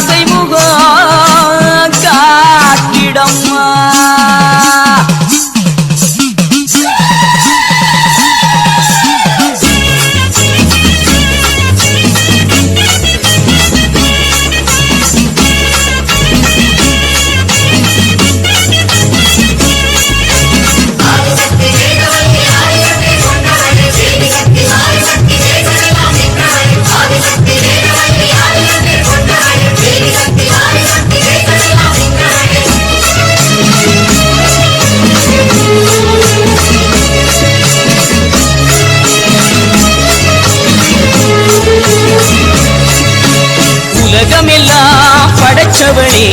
ஆசை முகம் காட்டிடம்மா உலகமெல்லாம் படைச்சவளே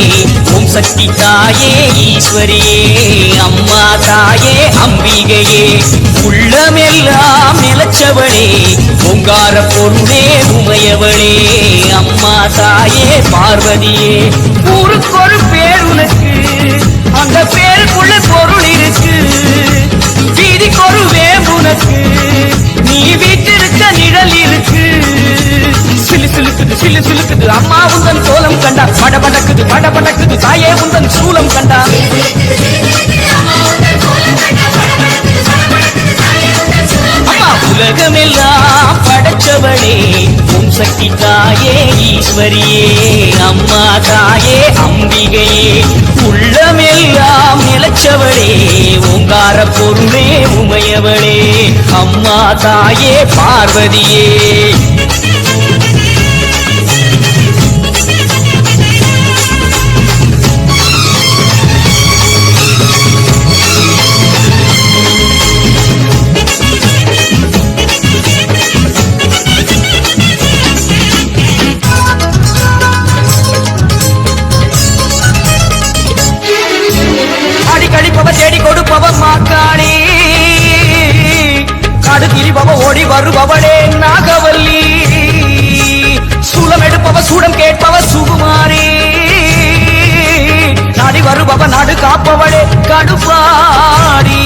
ஓம் சக்தி தாயே ஈஸ்வரியே அம்மா தாயே அம்பிகையே உள்ளமெல்லாம் நிலச்சவளே ஓங்கார பொருளே உமையவளே அம்மா தாயே பார்வதியே ஊருக்கொரு பேர் உனக்கு அந்த பேருக்குள்ள பொருள் இருக்கு வீதிக்கொரு வேம்புனக்கு நீ வீட்டிருக்க நிழல் இருக்கு சிலு சிலுக்குது சிலு சிலுக்குது அம்மா உந்தன் கோலம் கண்டா படபடக்குது படபடக்குது தாயே உந்தன் சூலம் கண்டா அம்மா உலகமெல்லாம் படைச்சவளே ஓம் சக்தி தாயே ஈஸ்வரியே அம்மா தாயே அம்பிகையே உள்ளமெல்லாம் நிலச்சவளே ஓங்கார பொருளே உமையவளே அம்மா தாயே பார்வதியே தேடி கொடுப்பவ மாக்காளி காடு திரிபவ ஓடி வருபவளே நாகவல்லி சூலம் எடுப்பவ சூடம் கேட்பவ சுகுமாரி நாடி வருபவ நாடு காப்பவளே கடுப்பாடி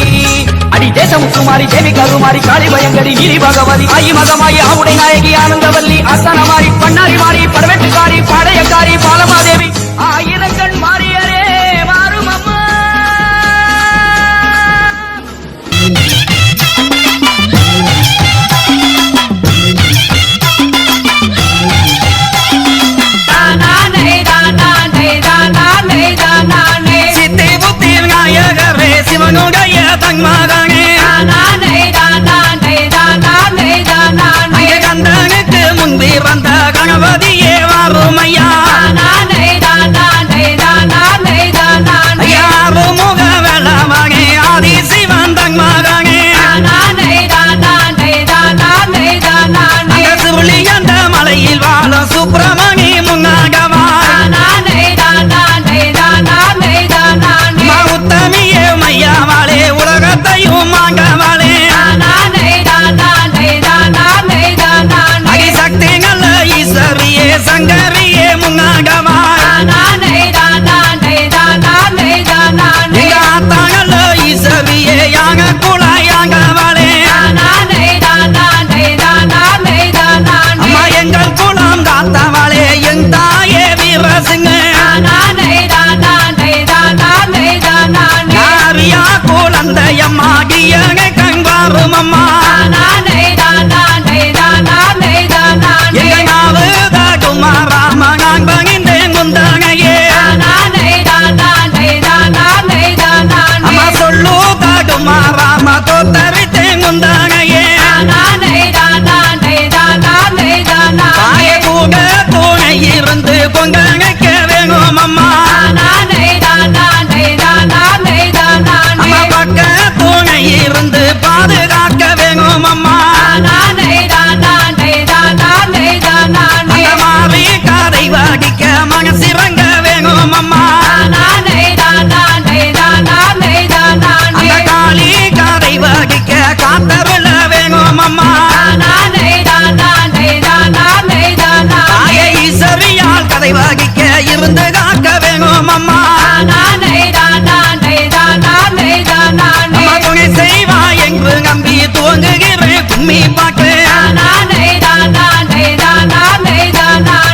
அடி தேசமுக்குமாரி தேவி கருமாரி காளி பயங்கரி நீரி பகவதி ஆயி மகமாயி ஆவுடை நாயகி ஆனந்தவல்லி அஸ்தானமாரி பண்ணாரி மாறி பரவெட்டுக்காரி பாளையக்காரி பாலமாதேவி ஆயிரக்கண் மாறியரே மாறும் அம்மா கந்தனுக்கு முன்பே வந்த கணபதியே வாருமையா யாரு முக வெள்ளமகே ஆதி சிவன் தன்மகனே சுருளி அந்த மலையில் வாழும் சுப்பிரமணி முன்னாகவா உத்தமியே மையாவாளே உலகத்தையும் மாங்கவாளே சக்திகள் ஈஸ்வரியே சங்கரியே முன்னாகவா ஈஸ்வரியே யாக குலாயாங்கவாளே அம்மா எங்கள் குலம் காத்தவாளே என் தாயே வீரசிங்க யாரியா குழந்தையம்மாகிய கண்பாரும் அம்மா எங்கள் நாவுதா குமாராம நான் பகிர்ந்தேன் முந்தானையே அம்மா சொல்லுதா குமாராம தோத்தரித்தேன் முந்தானையே தாய கூட துணை இருந்து பொங்கலைக்க வேணும் அம்மா அம்மா பக்க துணை இருந்து பாதுகாக்க வேணும் அம்மா அந்த மாறி கதை வாடிக்க மனசிறங்க வேணும் அம்மா அந்த காளி கதை வாடிக்க காத்தருள வேணும் அம்மா தாயை ஈஸ்வரியால் கதை வாகிக்க இருந்து காக்க வேணும் அம்மா அம்மா துணை செய்வா என்று நம்பி துவங்குகிறேன் கும்மி பாட்டு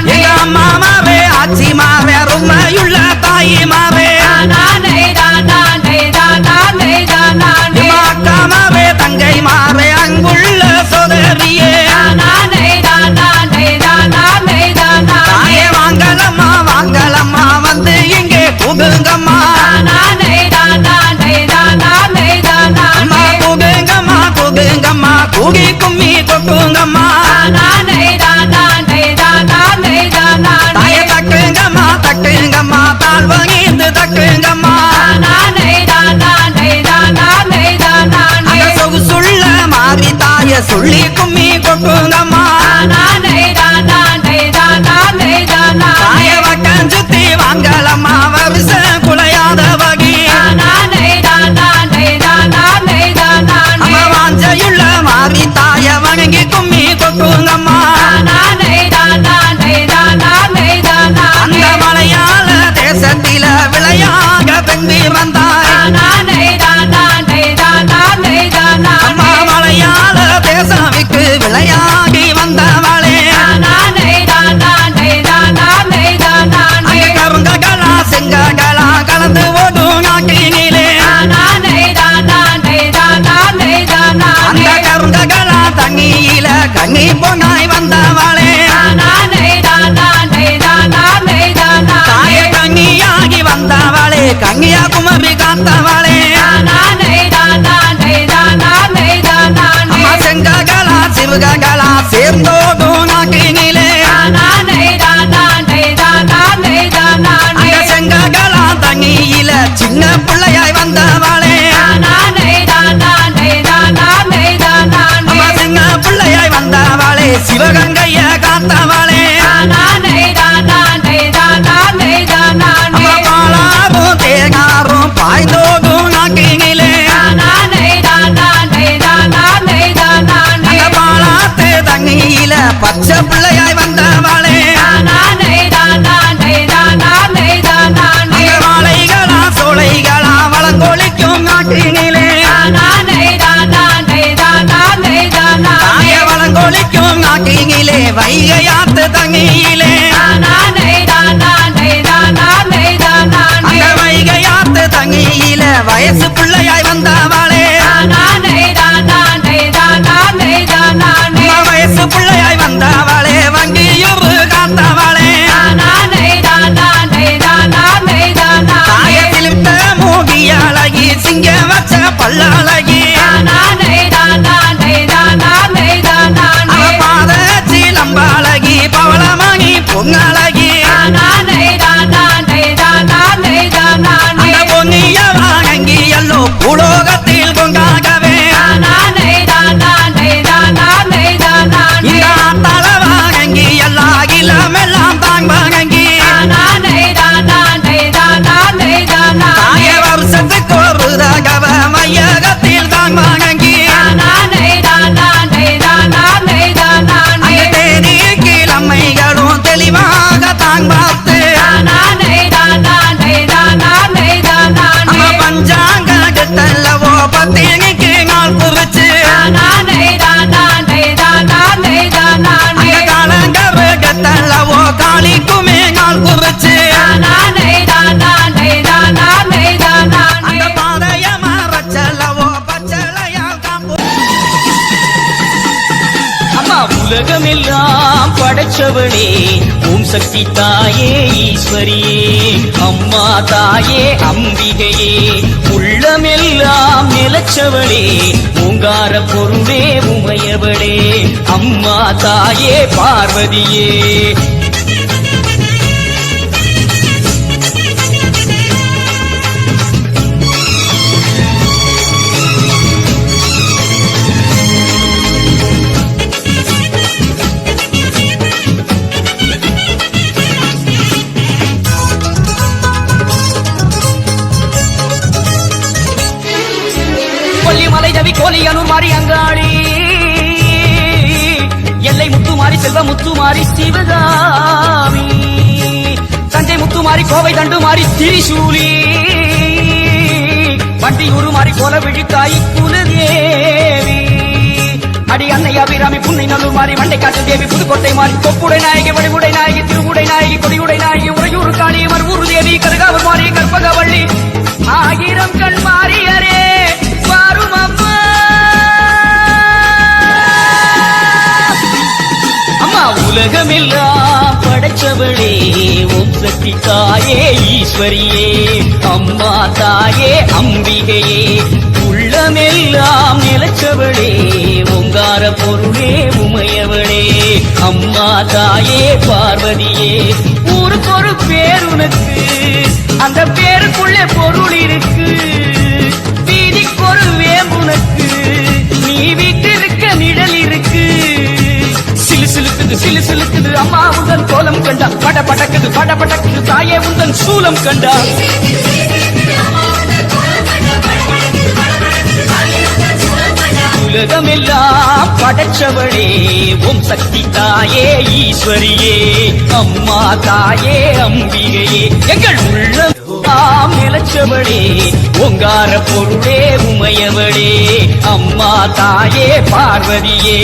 எங்க அம்மா மாவே ஆச்சி தூக்கி கும்மி கொட்டுங்கம்மா தாய தட்டுங்கம்மா தட்டுங்கம்மா தாழ் வகிந்து தட்டுங்கம்மா சொகுசுள்ள மாறி தாய சொல்லி கும்மி கொட்டுங்கம்மா தாய வட்டம் சுத்தி வாங்கலம்மா வருஷ குலையாத வகி அம்மா வாஞ்சையுள்ள மாறி தாய வணங்கி கும்மி கொட்டுங்கம்மா அந்த மலையாள தேசத்தில விளையாக பெண்டி வந்தாய் அம்மா மலையாள தேசமிக்கு விளையாடி வந்தவளே அங்க கருங்ககளா செங்ககளா கலந்து ஓடும் நாட்டினிலே அந்த கருங்ககளா தண்ணியில கண்ணி பொன்னாய் வந்தவளே தாய கண்ணியாகி வந்தவளே கண்ணியா குமரி காத்தவளே அம்மா செங்ககளா சிறுககளா சேர்ந்தோடும் நாட்டினிலே அந்த செங்ககளா தண்ணியில சின்ன பிள்ளையாய் வந்தவளே அம்மா சின்ன பிள்ளையாய் வந்தவளே சிவகங்கைய காத்தவளே அம்மா பாலாரும் தேகாரும் பாய்ந்தோடும் நாட்டினிலே அந்த பாலாத்து தண்ணியில பச்சை பிள்ளையாய் வந்தவளே அங்க வாழைகளா சோலைகளா வளங்கொழிக்கும் நாட்டினிலே தாய வளங்கொழிக்கும் நாட்டினிலே வைகையாத்து தண்ணியிலே அந்த வைகையாத்து தண்ணியில வயசு பிள்ளையாய் வந்தவளே வயசு பிள்ளையாய் வந்தவளே வங்கியுறு காத்தவளே தாய சிலிர்த்த மூடி அழகி சிங்க வச்ச பல்லழகி அவ பாத சீலம்பழகி பவளமணி பொங்கழகி அந்த பொன்னிய வாங்கி எல்லோ பூலோகத்தில் கொண்டாகவே இந்த தல வாங்கி எல்லா இளமெல்லாம் தாங் வாங்கி தாய வருஷத்துக்கு ஒரு தகவ மையகத்தில் தாங் வாங்கி அந்த தேதி கிழமைகளும் தெளிவாக தாங் பார்த்து நம்ம பஞ்சாங்க தல்லவோ பத்தினிக்கு நாள் குறிச்சு அந்த காலங்கருக்கு தல்லவோ காளிக்குமே நாள் குறிச்சு அந்த பாதைய மரச்சல்லவோ பச்சளையால் காப்பு அம்மா உலகமெல்லாம் படைச்சவளே ஓம் சக்தி தாயே ஈஸ்வரியே அம்மா தாயே அம்பிகையே உள்ளமெல்லாம் நிலச்சவளே ஓங்கார பொருளே உமையவளே அம்மா தாயே பார்வதியே கொல்லிமலை ஜவி கோலியனூர் மாறி அங்காளி எல்லை முத்துமாரி செல்வ முத்துமாரி சிவகாமி தஞ்சை முத்துமாரி கோவை தண்டுமாரி திரிசூலி வண்டியூரு மாறி கோல விழித்தாய் குலதேவி அடி அன்னை அபிராமி புன்னை நல்லூர் மாறி வண்டை காட்டு தேவி புதுக்கோட்டை மாறி கொப்புடை நாயகி வடிவுடை நாயகி திருவுடை நாயகி கொடியுடை நாயகி உறையூர் காளி மறுவூர் தேவி கருகாவூர் மாறி கற்பகவள்ளி ஆயிரம் கண் மாறியரே வாரும் அம்மா அம்மா உலகமெல்லாம் படைச்சவளே ஓம் சக்தி தாயே ஈஸ்வரியே அம்மா தாயே அம்பிகையே உள்ளமெல்லாம் நிலச்சவளே உங்கார ஓங்கார பொருளே உமையவளே அம்மா தாயே பார்வதியே ஊருக்கு ஒரு பேர் உனக்கு அந்த பேருக்குள்ளே பொருள் இருக்கு வீதிக்கு ஒரு வேம்புனக்கு நீ வீட்டிருக்க நிழல் இருக்கு சிலு சிலுக்குது அம்மா உந்தன் கோலம் கண்டா பட படக்குது தாயே உந்தன் சூலம் கண்டா உலகமெல்லாம் படைச்சவளே ஓம் சக்தி தாயே ஈஸ்வரியே அம்மா தாயே அம்பிகையே எங்கள் உள்ளம் நிலச்சவளே ஓங்கார பொருளே உமையவளே அம்மா தாயே பார்வதியே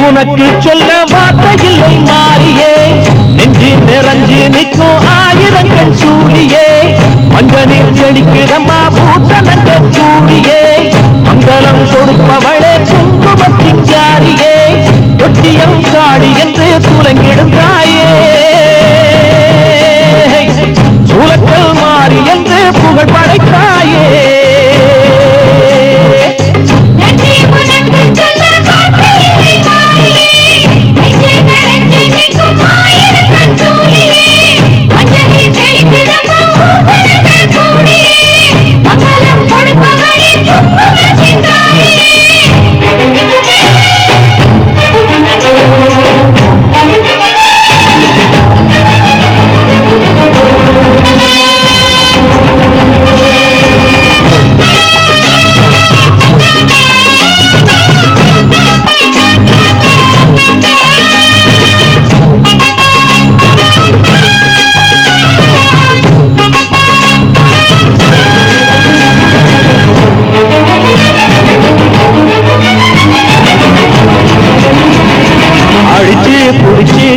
உனக்கு சொல்ல வார்த்தையில்லை மாறியே நெஞ்சு நிறைஞ்சு நிற்கும் ஆயிரங்கள் சூழியே மஞ்சனில் செடிக்கிறம்மா பூத்தனங்க சூழியே மங்களம் கொடுப்பவளே குங்குமத்தின் ஜாரியே ஒட்டியம் காடி என்று துலங்கிடும் தாயே சூழக்கள் மாறி என்று புகழ் படைத்தாயே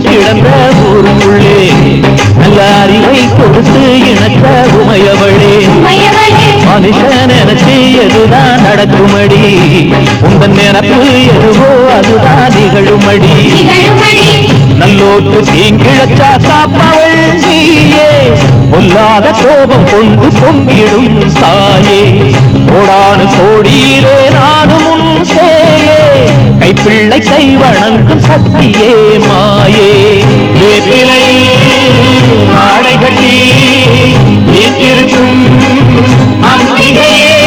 கிடந்த ஊருக்குள்ளே நல்ல அறிவை கொடுத்து இணக்க உமையவளே மனுஷன் நினைச்சு எதுதான் நடக்குமடி உந்தன் நினைப்பு எதுவோ அதுதான் நிகழுமடி நல்லோட்டு தீங்கிழச்சா காப்பவள் நீயே பொல்லாத கோபம் கொண்டு பொங்கிடும் தாயே கோடானு கோடியிலே நானும் உன் சேயே கைப்பிள்ளை கை வணங்கும் சக்தியே மாயே வேப்பிலை ஆடை கட்டி வீட்டிருக்கும் அம்பிகையே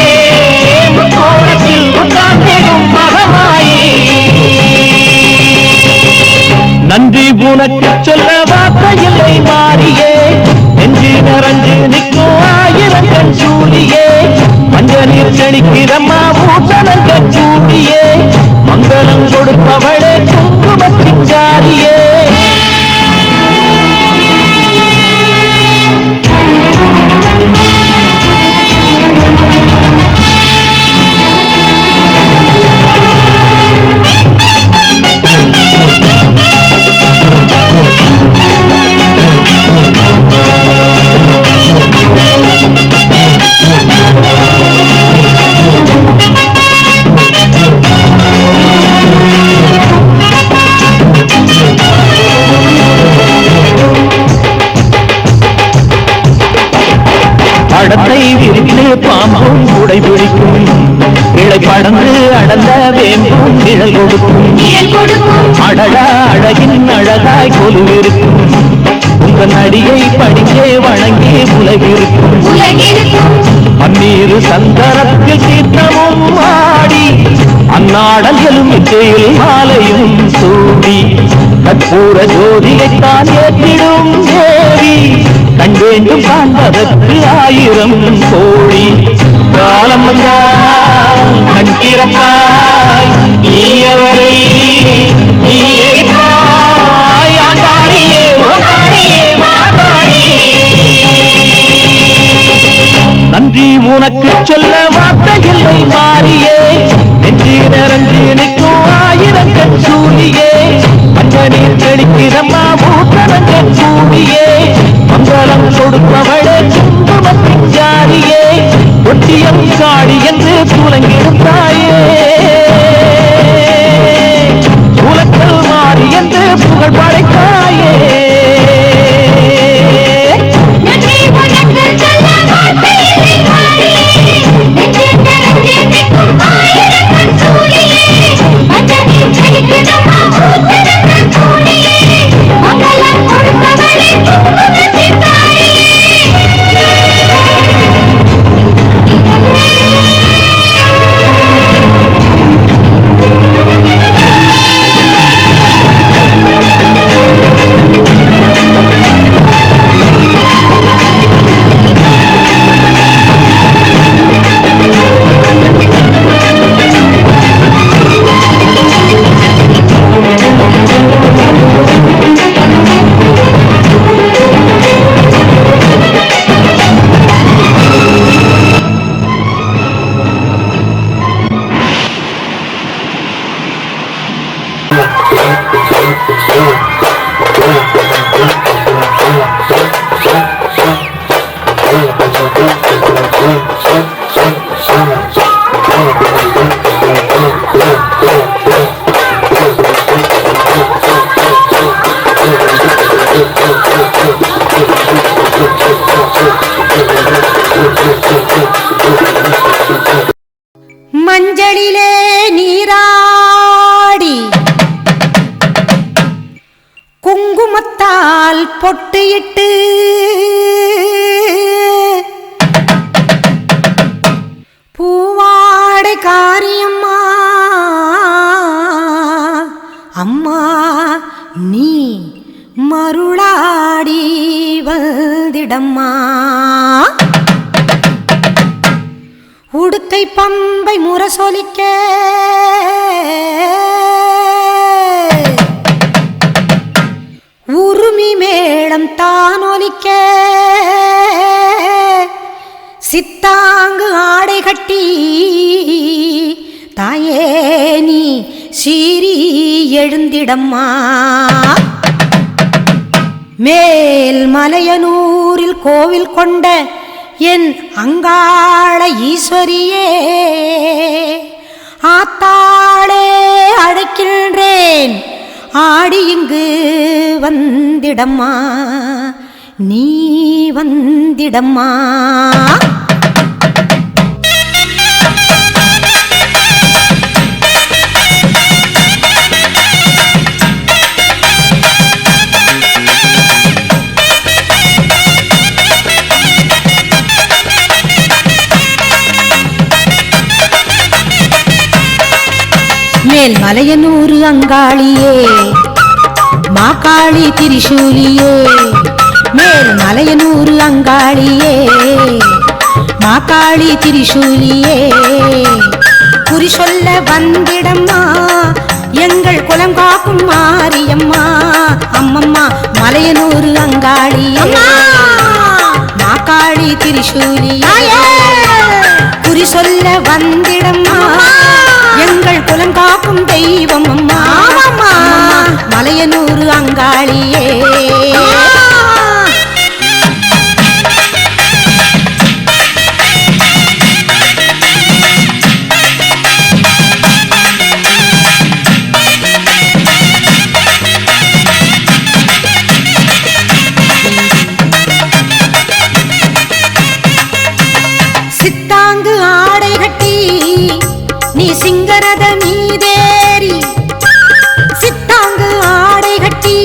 கோலத்தில் உண்டாகும் மகமாயே நன்றி உனக்கு சொல்ல வார்த்தையில்லை மாறியே நெஞ்சு நிறைஞ்சு நிற்கும் ஆயிரங்கள் சூழியே மஞ்ச நீர் செடிக்கிறம்மா பூசணங்கள் சூழியே மங்களம் கொடுப்பவளே குங்குமத்தின் ஜாரியே படத்தை விரித்து பாம்பும் உடை பிடிக்கும் இழை படந்து அடந்த வேம்பும் நிழல் கொடுக்கும் அழகா அழகின் அழகாய் கொலுவிருக்கும் உங்கள் அடியை படித்தே வணங்கி உலகிருக்கும் பன்னீரு சந்தரத்தில் தீர்த்தமும் ஆடி அந்நாடல் எலுமிச்சையில் மாலையும் சூடி கற்பூர ஜோதியைத்தான் ஏற்றிடும் தேவி கண் வேண்டும் காண்பதற்கு ஆயிரம் கோடி காலம் வந்தால் கண் திறப்பாய் நீ கொடுத்தவரே நீயே தாய் ஆண்டாடியே ஓடாடியே மாதாடியே. நன்றி உனக்கு சொல்ல வார்த்தை இல்லை மாறியே நெஞ்சு நிறைஞ்சு நிற்கும் ஆயிரங்கள் சூழியே மஞ்ச நீர் தெளிக்கிறம்மா பூத்தரங்கள் கூடியே மங்களம் கொடுப்பவளே குங்குமத்தின் ஜாரியே ஒட்டியம் சாடி என்று சூழங்கிருந்தாயே சூழக்கல் மாறி என்று புகழ் படைத்தாயே. மஞ்சளிலே நீராடி குங்குமத்தால் பொட்டியிட்டு பூவாடை காரியம்மா அம்மா நீ மருளாடி வந்திடம்மா. உடுக்கை பம்பை முரசொலிக்க உருமி மேளம் தானொலிக்க சித்தாங்கு ஆடை கட்டி தாயே நீ சீறி எழுந்திடம்மா. மேல் மலையனூரில் கோவில் கொண்ட என் அங்காள ஈஸ்வரியே ஆத்தாளே அழைக்கின்றேன் ஆடி இங்கு வந்திடம்மா நீ வந்திடம்மா. மேல் மலையனூரு அங்காளியே மாகாளி திரிசூலியே மேல் மலையனூரு அங்காளியே மாகாளி திரிசூலியே குறி சொல்ல வந்திடம்மா எங்கள் குலம் காக்கும் மாரியம்மா அம்மம்மா மலையனூரு அங்காளியே மாகாளி திரிசூலியே குறி சொல்ல வந்திடம்மா எங்கள் குலம் காக்கும் தெய்வம் அம்மா மலையனூரு அங்காளியே. சித்தாங்கு ஆடை கட்டி நீ சிங்கரத மீதேறி சித்தாங்கு ஆடை கட்டி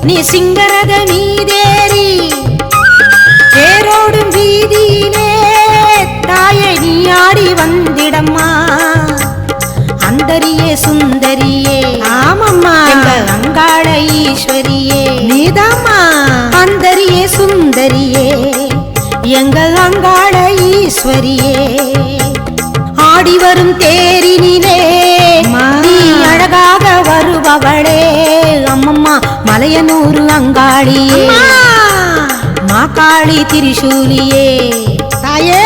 நீ சிங்கரத மீதேறி தேரோடும் வீதியிலே தாயை நீ ஆடி வந்திடம்மா அந்தரியே சுந்தரியே ஆமம்மா அங்காள ஈஸ்வரியே நீதாம்மா அந்தரியே சுந்தரியே எங்க அங்காள ஈஸ்வரியே ஆடி வரும் தேரினிலே மலையனூர் அங்காளியே மாகாளி திரிசூலியே தாயே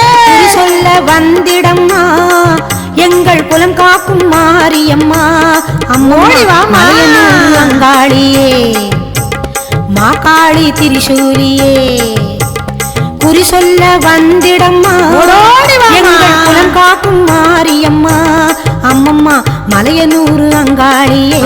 சொல்ல வந்திடம்மா எங்கள் குலம் காக்கும் மாரியம்மா அம்மோடிவா மலையனூர் அங்காளியே மாகாளி திரிசூலியே குறி சொல்ல வந்திடம்மா எங்கள் குலம் காக்கும் மாரியம்மா அம்மம்மா மலையனூர் அங்காளியே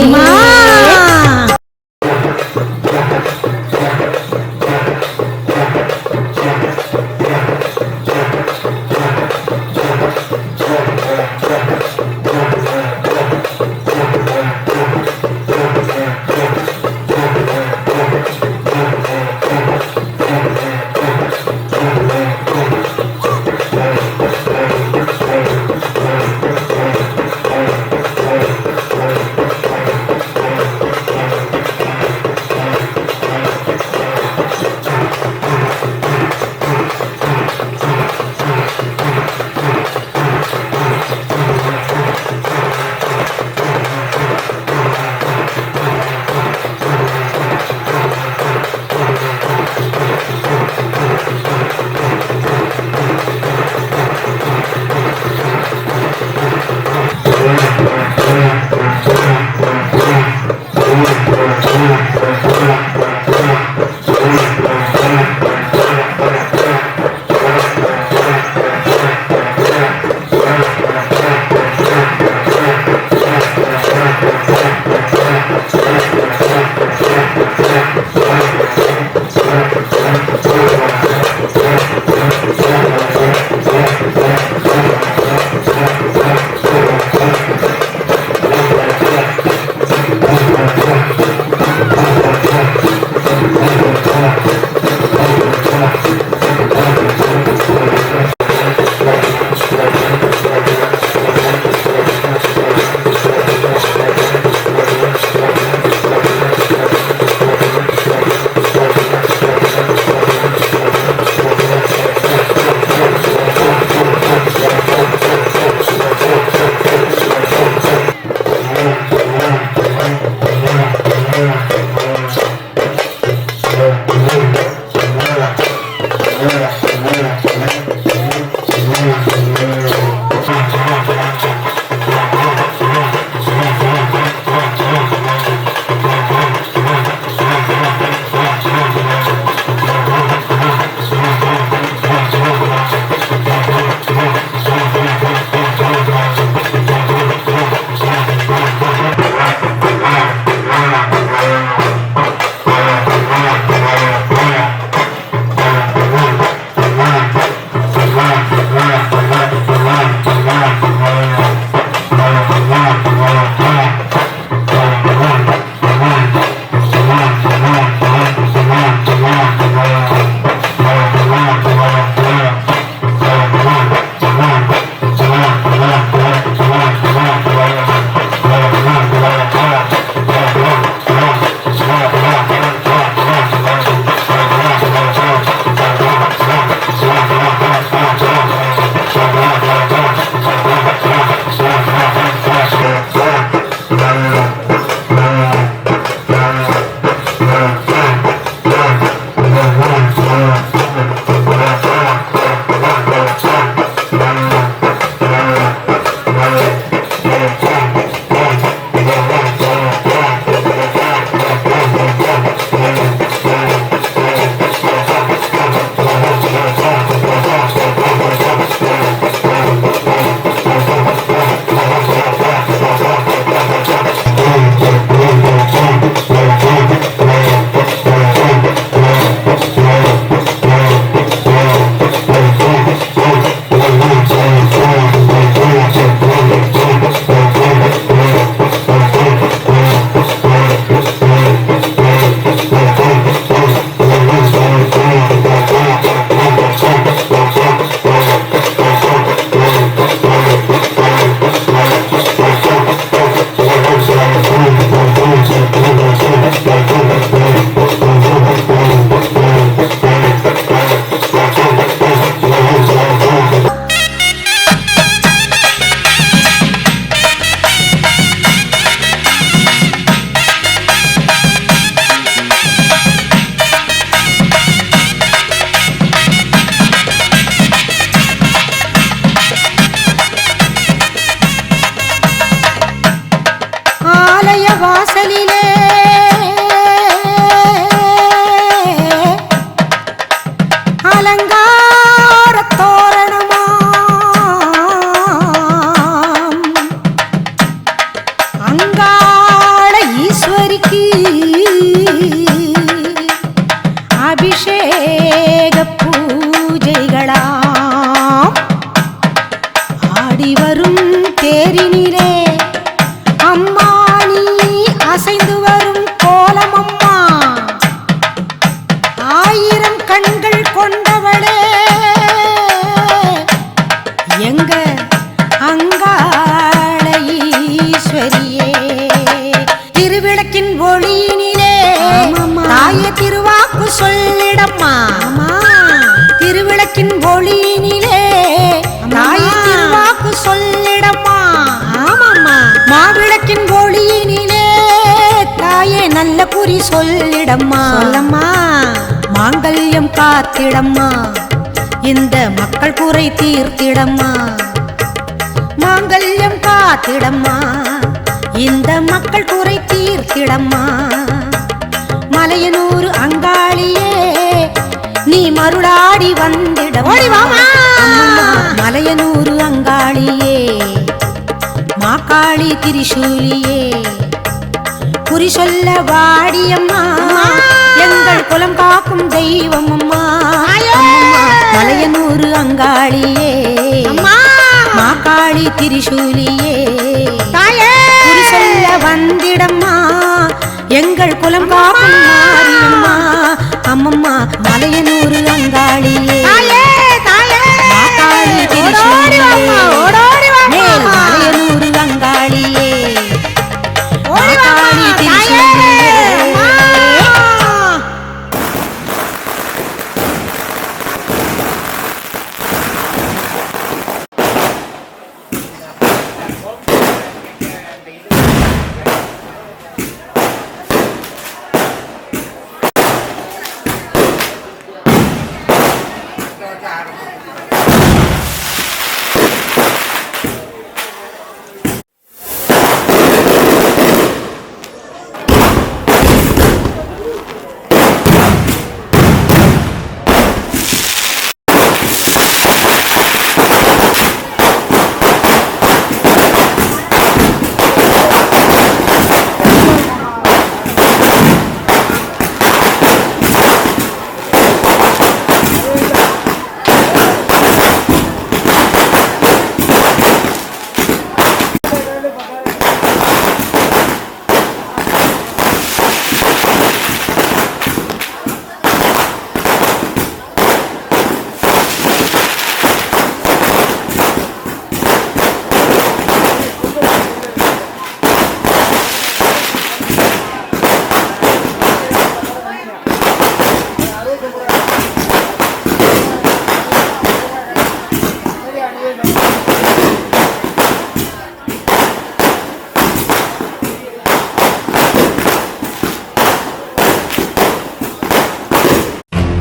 அபிஷேக பூஜைகளாம் ஆடி வரும் தேரினிலே அம்மா நீ அசைந்து வரும் கோலமம்மா ஆயிரம் கண்கள் கொண்டவளே எங்க அங்காள ஈஸ்வரியே திருவிளக்கின் ஒளியினிலே தாய திருவாக்கு சொல்லிடம்மா திருவிளக்கின் ஒளியினிலே தாய திருவாக்கு சொல்லிடம்மா மாவிளக்கின் ஒளியினிலே தாயே நல்ல குறி சொல்லிடம்மா சொல்லம்மா மாங்கல்யம் காத்திடம்மா இந்த மக்கள் குறை தீர்த்திடம்மா மாங்கல்யம் காத்திடம்மா இந்த மக்கள் குறை தீர்த்திடம்மா மலையனூர் அங்காளியே நீ மருளாடி வந்திடம்மா மலையனூர் அங்காளியே மாக்காளி திரிசூலியே குறி சொல்ல வாடியம்மா எங்கள் குலம் காக்கும் தெய்வம் அம்மா மலையனூர் அங்காளியே மாக்காளி திரிசூலியே குறி சொல்ல வந்திடம்மா எங்கள் குலம் காக்கும் மாரியம்மா அம்மம்மா மலையனூர் அங்காளியே மாக்காளி திரிசூலியே மேல் மலையனூர் அங்காளியே மாக்காளி திரிசூலியே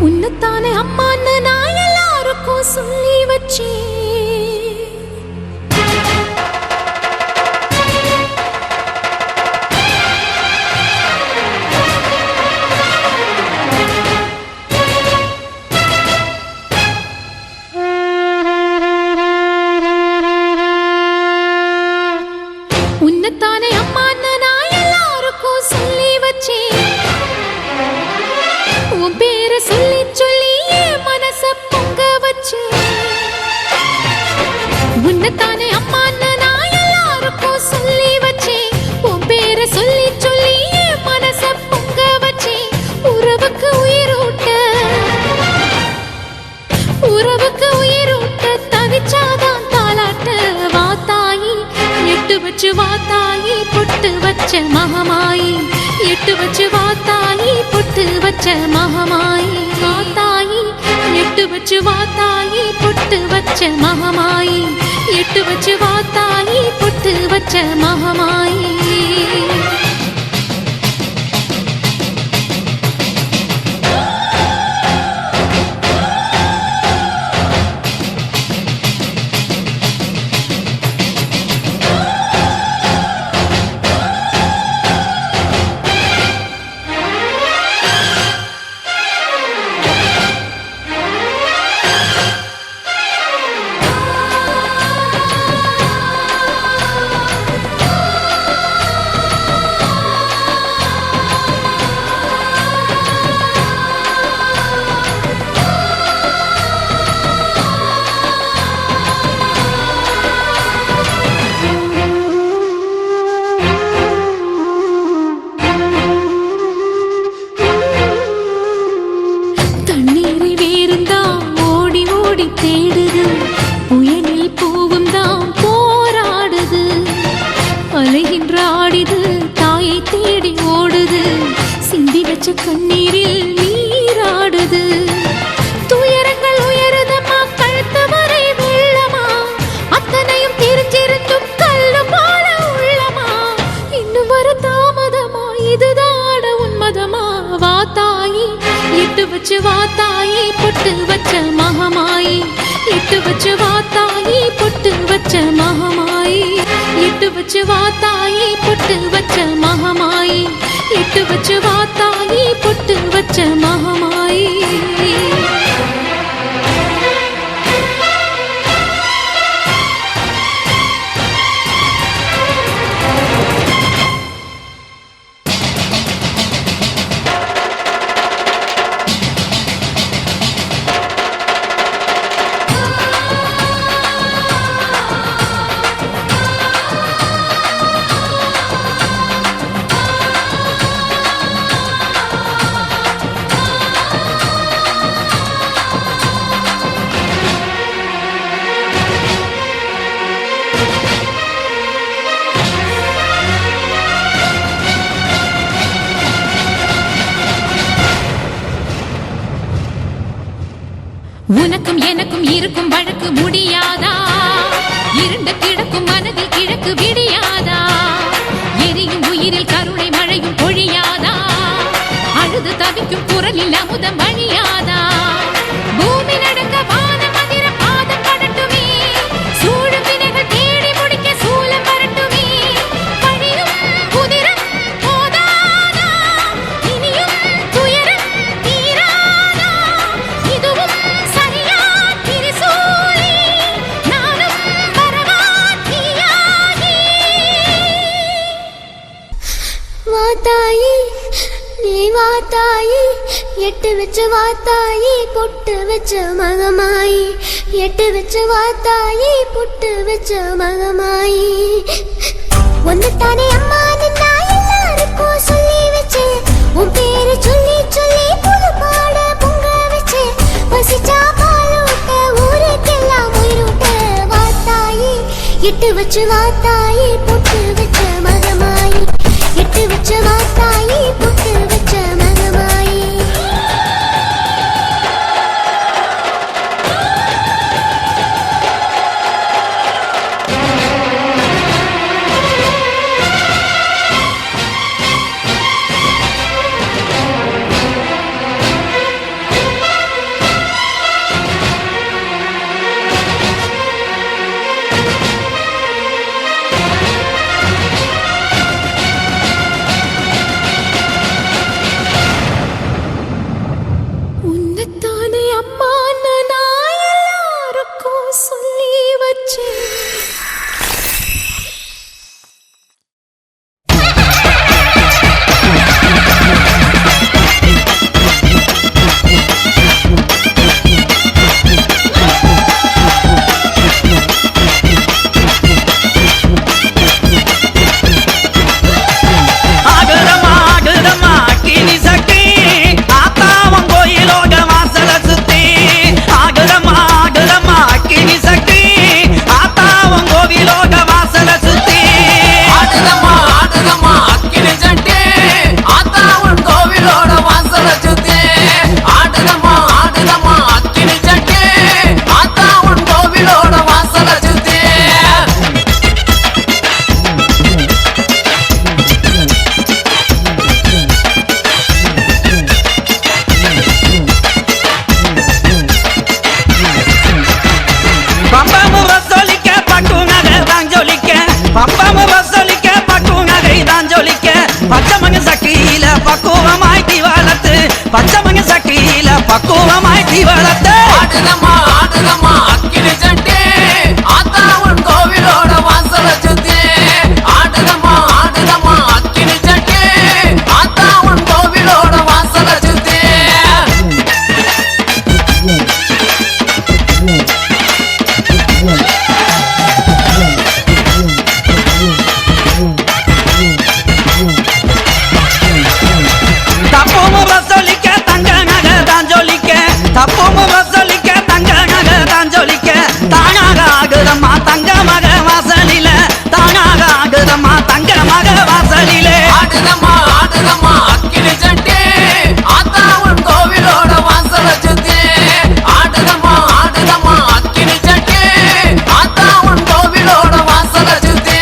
உன்னத்தானே அம்மான்னு நான் எல்லாருக்கும் சொல்லி வச்சேன் உன்னத்தானே அம்மான்னு நான் எல்லாருக்கும் சொல்லி வச்சேன் உன் பேரை சொல்லி சொல்லி என் மனச பொங்க வச்சு உன்னத்தானே அம்மான்னு நான் எல்லாருக்கும் சொல்லி வச்சேன் உன் பேரை சொல்லி சொல்லி என் மனச பொங்க வச்சேன் உறவுக்கு உயிரூட்ட தவிச்சாதான் தாலாட்ட வாத்தாயி எட்டு வச்சு வாத்தாயி பொட்டு வச்ச மகமாயி எட்டு வச்சு வாத்தாயி பொட்டு வச்ச மகமாயி வாத்தாயி எட்டு வச்சு வாத்தாயி பொட்டு வச்ச மகமாயி எட்டு வச்சு வாத்தாயி பொட்டு வச்ச மகமாயி வச்சு வா தாயி பொட்டு வச்ச மகமாயி எட்டு வச்சு வா தாயி பொட்டு வச்ச மகமாயி எட்டு வச்சு வா தாயி பொட்டு வச்ச மகமாயி எட்டு வச்சு வா தாயி பொட்டு வச்ச மகமாயி உனக்கும் எனக்கும் இருக்கும் வழக்கு முடியாதா இருண்டு கிடக்கும் மனதில் கிழக்கு விடியாதா எரியும் உயிரில் கருணை மழையும் பொழியாதா அழுது தவிக்கும் குரலில் அமுதம் வழியாதா பூமி நடக்க வானம் அதிர பாதம் படட்டுமே சூழும் வினைகள் தேடி முடிக்க சூலம் வரட்டுமே பழியும் குதிரம் போதாதா இனியும் துயரம் தீராதா இதுவும் வாத்தாயி நீ வாத்தாயி எட்டு வச்சு வாத்தாயி பொட்டு வச்ச மகமாயி எட்டு வச்சு வாத்தாயி பொட்டு வச்ச மகமாயி ஒன்னுத்தானே அம்மா நின்னா எல்லாருக்கும் சொல்லி வச்சேன் உன் பேரு சொல்லி சொல்லி புது பாட பொங்க வச்சேன் பசிச்சா பாலூட்ட ஊருக்கெல்லாம் உயிரூட்ட வாத்தாயி எட்டு வச்சு வாத்தாயி பொட்டு வச்ச மகமாயி எட்டு வச்ச வாத்தாயி பொட்டு வச்ச மகமாயி பச்சமங்க சக்கில பக்குவமாய் தீவளத்த ஆடுதம்மா ஆடுதம்மா அக்கினி சட்டி ஆத்தா உன் கோவிலோட வாசல சுத்தி ஆடுதம்மா ஆடுதம்மா அக்கினி சட்டி ஆத்தா உன் கோவிலோட வாசல சுத்தி தப்போம வசலிக்க தங்க நகை தான் ஜொலிக்க தப்போம வசலிக்க தங்க நகை தான் ஜொலிக்க தானாக ஆகுதம்மா தங்க மக வாசலில தானாக ஆகுதம்மா தங்க மக வாசலிலே ஆடுதம்மா ஆடுதம்மா அக்கினி சட்டி ஆத்தா உன் கோவிலோட வாசல சுத்தி ஆடுதம்மா ஆடுதம்மா அக்கினி சட்டி ஆத்தா உன் கோவிலோட வாசல சுத்தி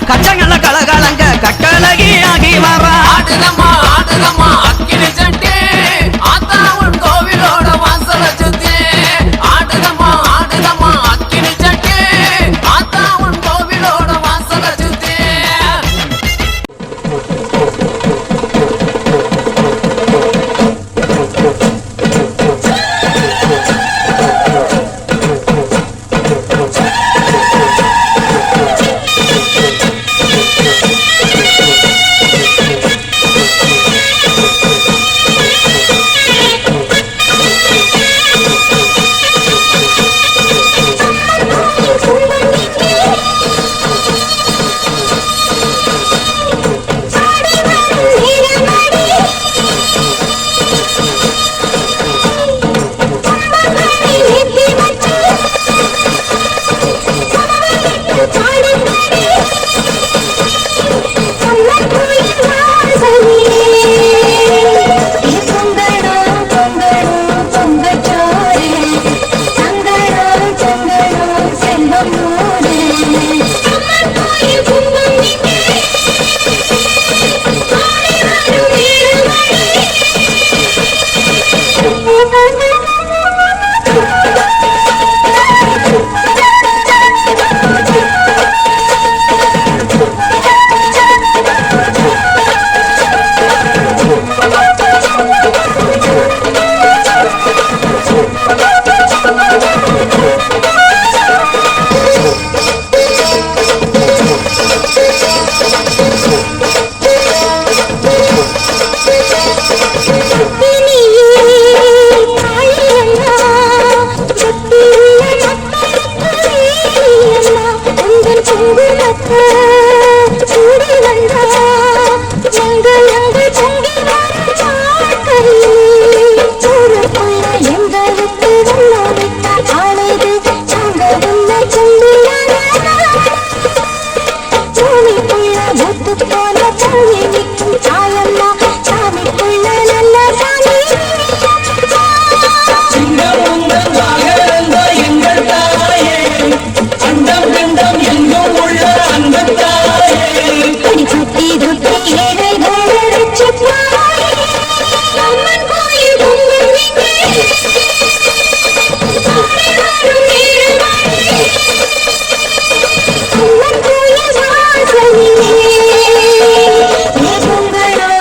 கச்சங்கள கலகலங்க கட்டழகி ஆகி வரா ஆடுதம்மா ஆடுதம்மா அக்கினி சட்டி ஆத்தா உன் கோவிலோட வாசல சுத்தி ஆடுதம்மா ஆடுதம்மா அக்கினி சட்டி ஆத்தா உன் கோவிலோட வாசல சுத்தி பொங்கலோ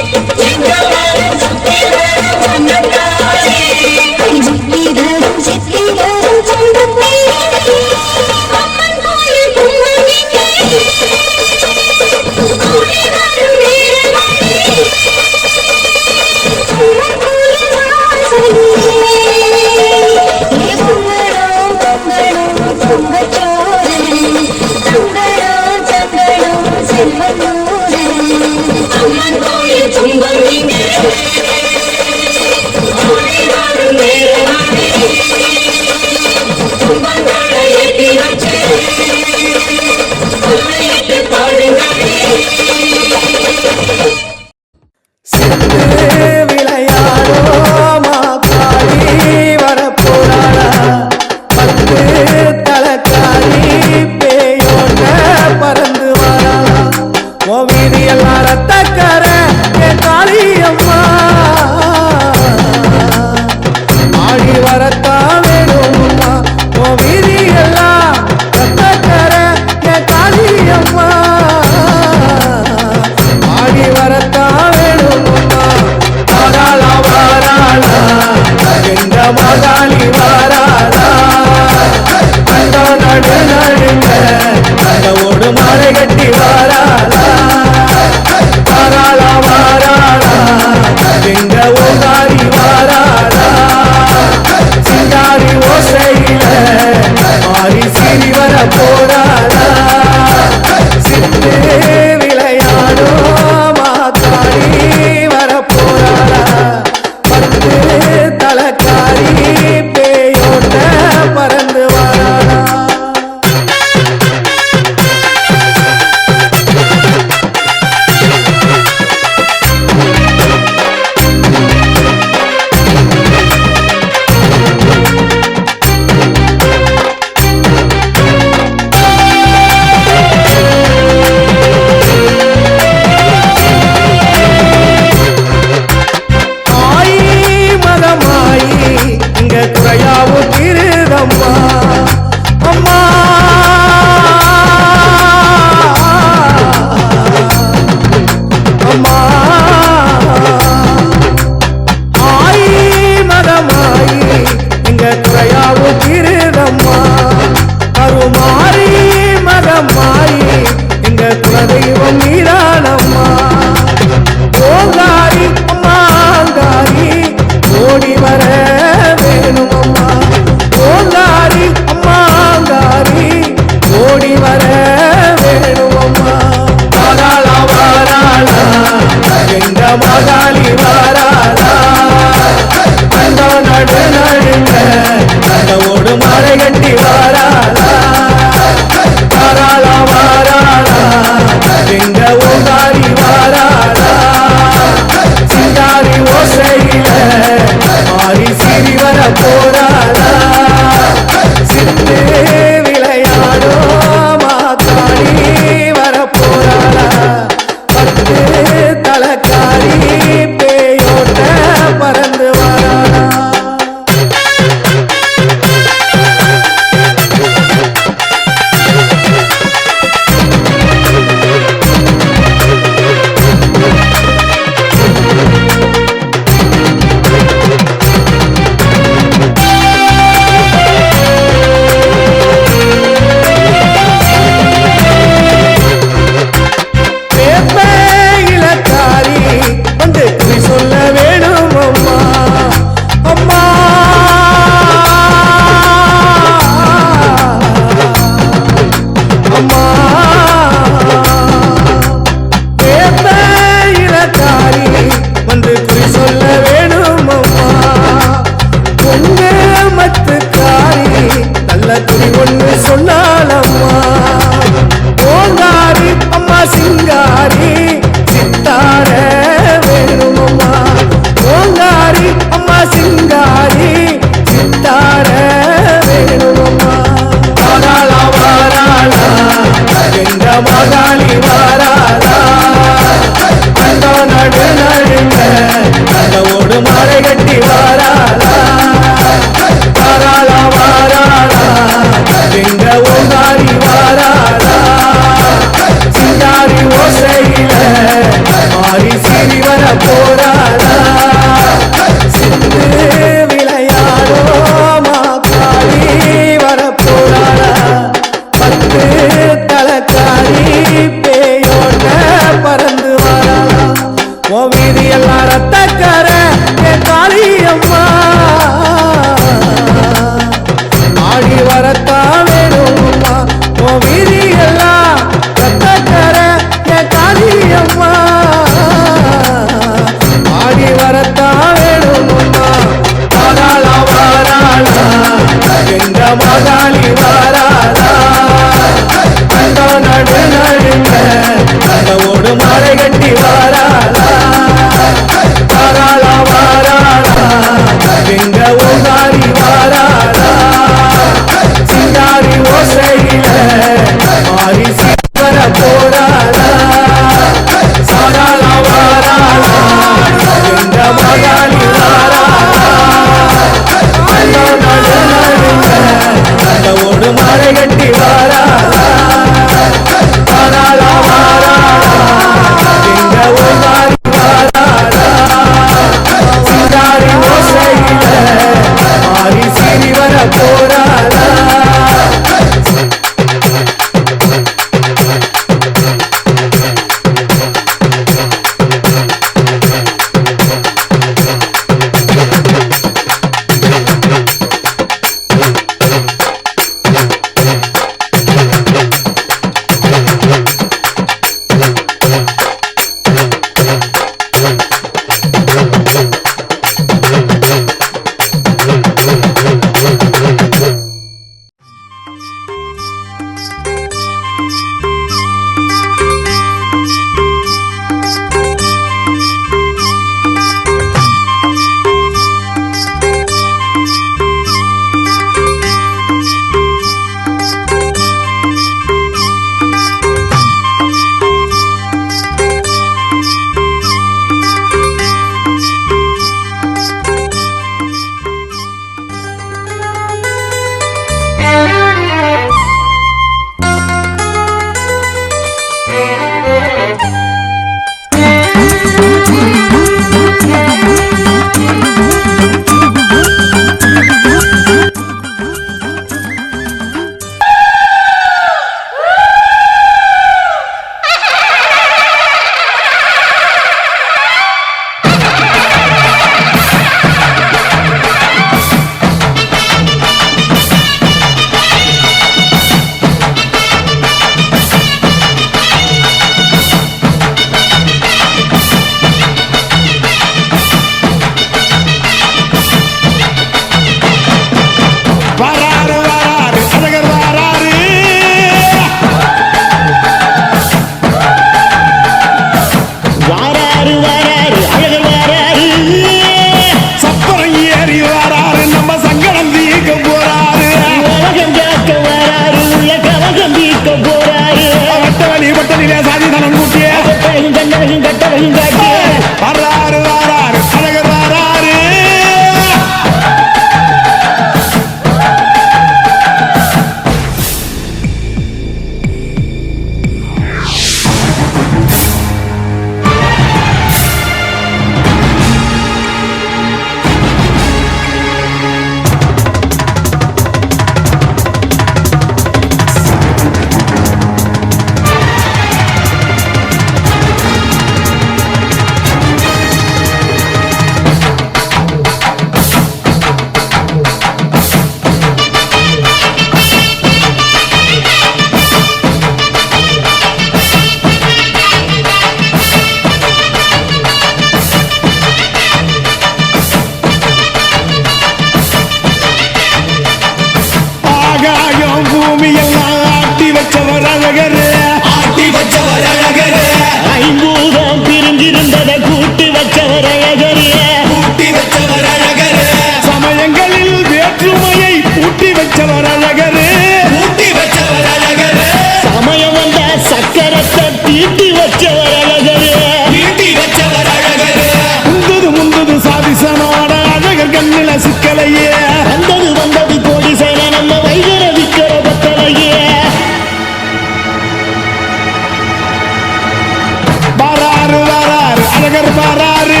அழகர் வராரு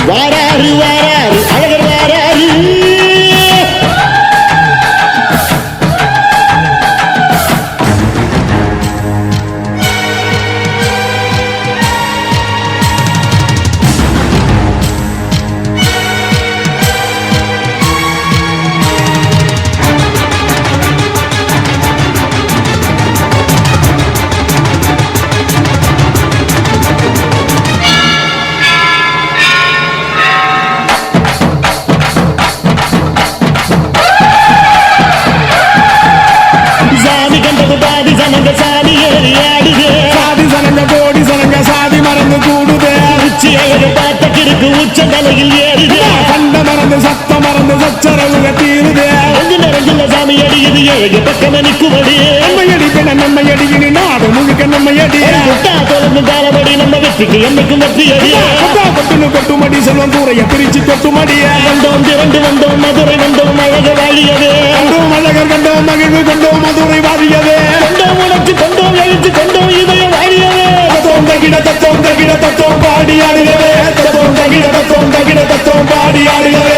வாராரு வாராரு அழகர் வாராரு சாதி ஏறி ஆடுது சாதி சனங்க கோடி சனங்க சாதி மறந்து கூடுது உச்சி அழகு பார்த்த கிறுக்கு உச்ச தலையில் ஏறுது கண்ட மறந்து சத்த மறந்து சச்சரவுக தீருது அஞ்சு நிறைஞ்சுள்ள சாமி அடிக்குது ஏழு பக்கம் நிற்குமடி நம்மை அடிப்பின நம்மை அடிக்கினி நாடு முழுக்க நம்மை அடி முட்டா தொடர்ந்து காலபடி நம்ம வெற்றிக்கு என்னைக்கும் வெற்றி அடி கொட்டுன்னு கொட்டுமடி செல்வம் கூரைய பிரிச்சு கொட்டுமடிய வந்தோம் திரண்டு வந்தோம் மதுரை வந்தோம் அழக வாழியது கண்டோம் அழகர் கண்டோம் மகிழ்வு கொண்டோம் மதுரை வாழியது கொண்டோம் உணர்ச்சி கொண்டோம் எழுச்சி கொண்டோம் இதய வாழியது தத்தோம் தகிட தத்தோம் பாடி ஆடுகிறே தத்தோம் தகிட தத்தோம் பாடி ஆடுகிறே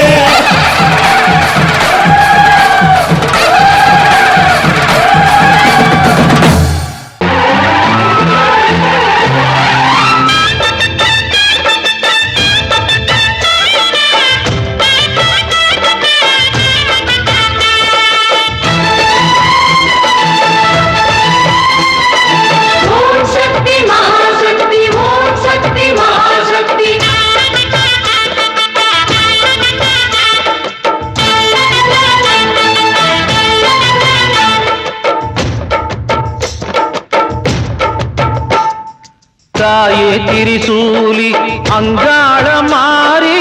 தாயே திரிசூலி அங்காள மாறி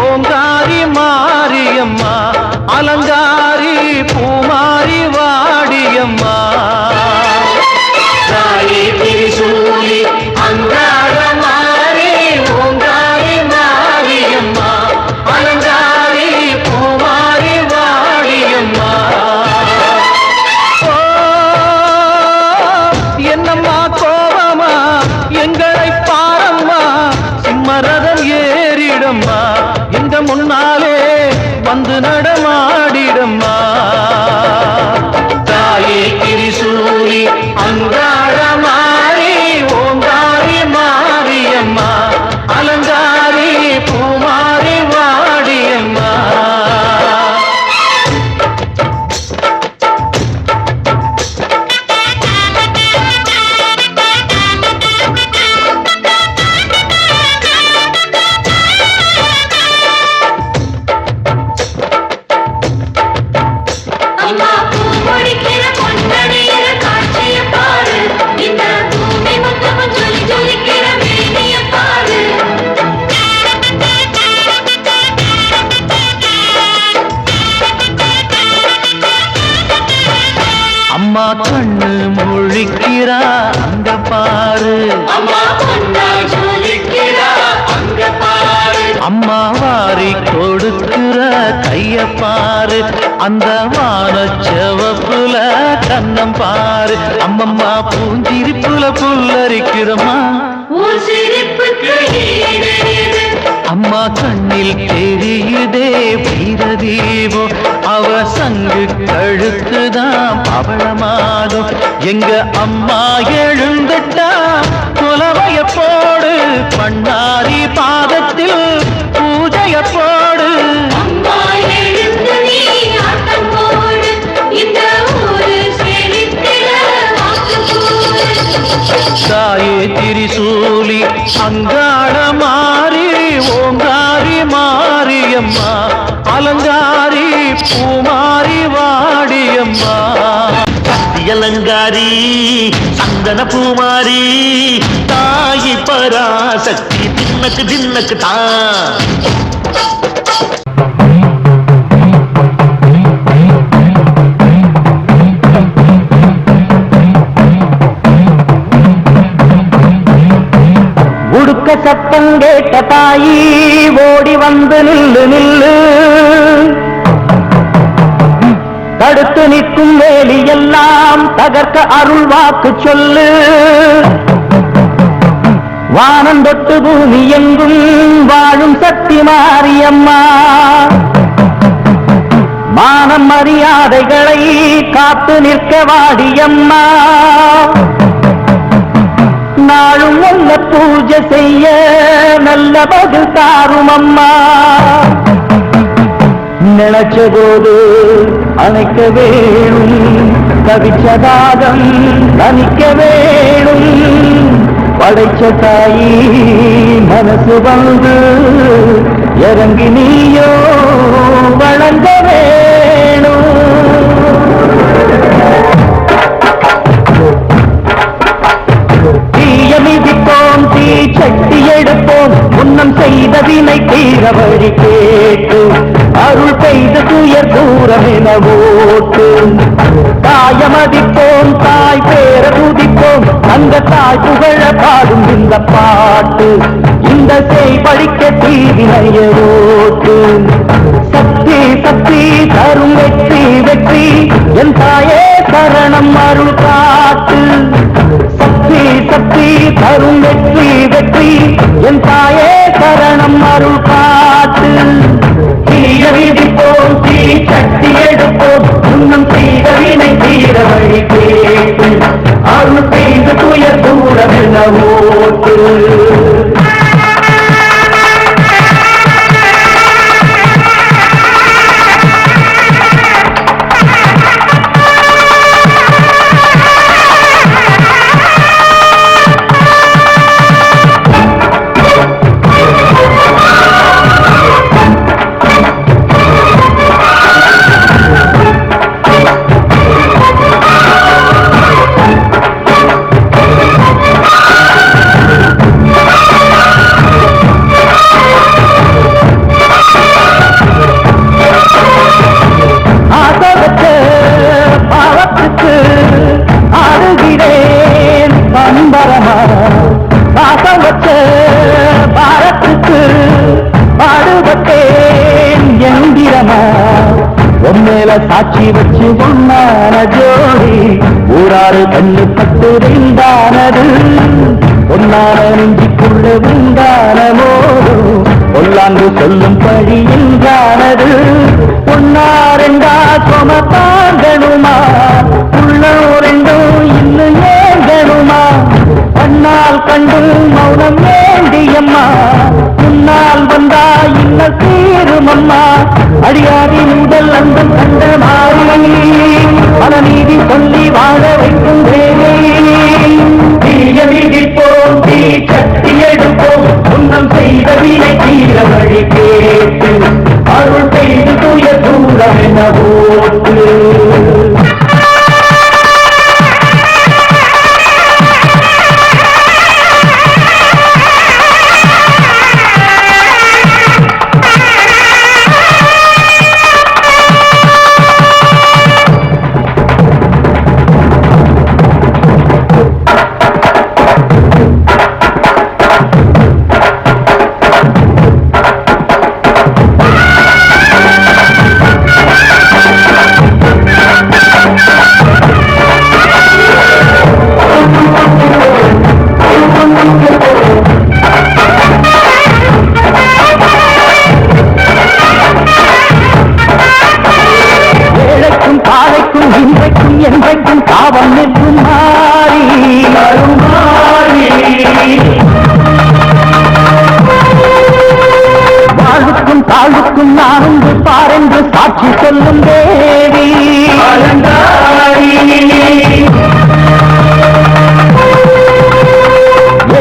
ஓங்காரி மாரியம்மா அலங்காரி பூமாரி வாடியம்மா தாயே திரிசூலி அங்காள மாறி ஓங்காரி மாரியம்மா அலங்காரி பூமாரி வாடியம்மா என்னம்மா கோபமா எங்களை பாரம்மா சிம்மரதம் ஏறிடம்மா எங்க முன்னாலே வந்து நடமாடிடம்மா தாயே திரிசூலி அங்காள மாறி ஓங்காரி மாரியம்மா அலங்காரி பூமாரி வாடியம்மா அம்மா கண்ணு முழிக்கிறா அங்க பாரு அம்மா வாரி கொடுக்கிற கைய பாரு அந்த வானச்சவப்புல கண்ணம் பாரு அம்மம்மா பூஞ்சிரிப்புல புல்லரிக்கிறம்மா அம்மா கண்ணில் தெரியுதே வீரதீபம் அவ சங்கு கழுத்துதான் பவளமாகும் எங்க அம்மா எழுந்துட்டா குலவைய போடு பண்ணாரி பாதத்தில் பூஜைய போடு தாயே திரிசூலி அங்காள மாறி ஓங்காரி மாரியம்மா அலங்காரி பூமாரி வாடியம்மா அலங்காரி சந்தன பூமாரி தாயி பராசக்தி தின்னக்கு தின்னக்கு தான் உடுக்க சத்தம் கேட்ட தாயி ஓடி வந்து நில்லு நில்லு தடுத்து நிற்கும் வேலி எல்லாம் தகர்க்க அருள் வாக்கு சொல்லு. வானம் தொட்டு பூமி எங்கும் வாழும் சக்தி மாரியம்மா. மானம் மரியாதைகளை காத்து நிற்க வாடியம்மா. நாளும் நல்ல பூஜை செய்ய நல்ல பதில் தாரும் அம்மா. நினைச்ச போது அணைக்க வேணும், தவிச்சதாகம் தனிக்க வேணும். படைச்ச தாயி மனசு வந்து இறங்கி நீயோ வளர்ந்த வேணும். தீய மிதிப்போம், தீ சட்டி எடுப்போம், முன்னம் செய்த வினை தீர வழி கேட்டு அருள் பெய்த துயர் தூரம் என ஓட்டு. தாயமதிப்போம், தாய் பேர துதிப்போம், அந்த தாய் புகழ பாடும் இந்த பாட்டு. இந்த செய் படிக்க தீவினைய ஓட்டு. சக்தி சக்தி தரும் வெற்றி வெற்றி, என் தாயே சரணம் அருள் காட்டு. சக்தி சக்தி தரும் வெற்றி வெற்றி, என் தாயே சரணம் அருள் காட்டு. தீய விதிப்போம், தீ சக்தி எடுப்போம், முன்னம் செய்த வினை தீர வழி கேட்டு அருள் செய்து துயர் தூரம் என ஓட்டு. சாட்சி வச்சு ஒன்னான ஜோடி ஊராறு கண்ணு பட்டு ரெண்டானது. பொன்னான நெஞ்சிக்குள்ள உண்டான மோடு பொல்லாங்கு சொல்லும் பழி என்றானது. பொன்னா ரெண்டா சொம தாங்கணுமா, உள்ளம் ரெண்டும் இன்னும் ஏங்கணுமா. கண்ணால் கண்டு மௌனம் வேண்டியம்மா, முன்னால் வந்தா இன்னும் தீருமம்மா. அடியாதி முதல் அந்த கண்ட மாறி பல நீதி சொல்லி வாழ வைக்கும் தேவி. தீய விதிப்போம், தீ சக்தி எடுப்போம், முன்னம் செய்த வினை தீர வழி கேட்டு அருள் செய்து துய தூரம் என ஓட்டு. என்றைக்கும் காவல் நிற்கும் மாறி வாழ்வுக்கும் தாழ்வுக்கும் நான் பாரென்று சாட்சி சொல்லும் தேவி.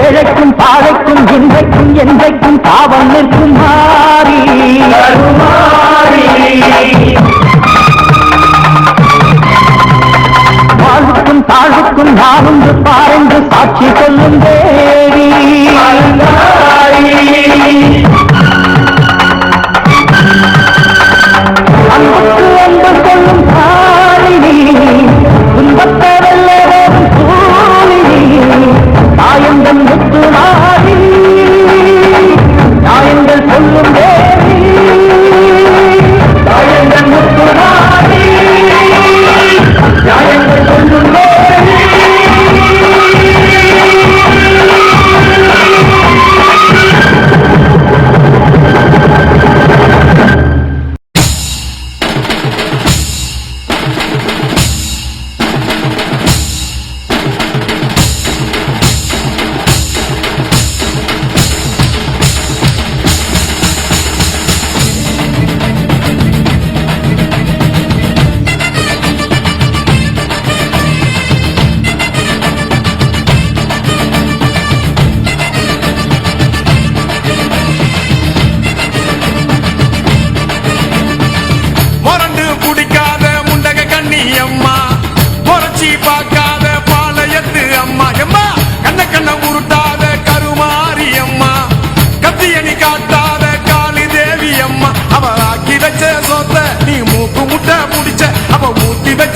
ஏழைக்கும் பாழைக்கும் இன்றைக்கும் என்றைக்கும் காவல் நிற்கும் மாறி. வாழ்வுக்கும் தாழ்வுக்கும் நான் ஒன்று பாரென்று சாட்சி சொல்லும் தேவி. அன்புக்கு அன்பு சொல்லும் தாரிணி, துன்பத்தை வெல்ல வரும் சூழினி. தாயங்கள் முத்து மாறி தாயங்கள் சொல்லும் தேவி. தாயங்கள் முத்து மாறி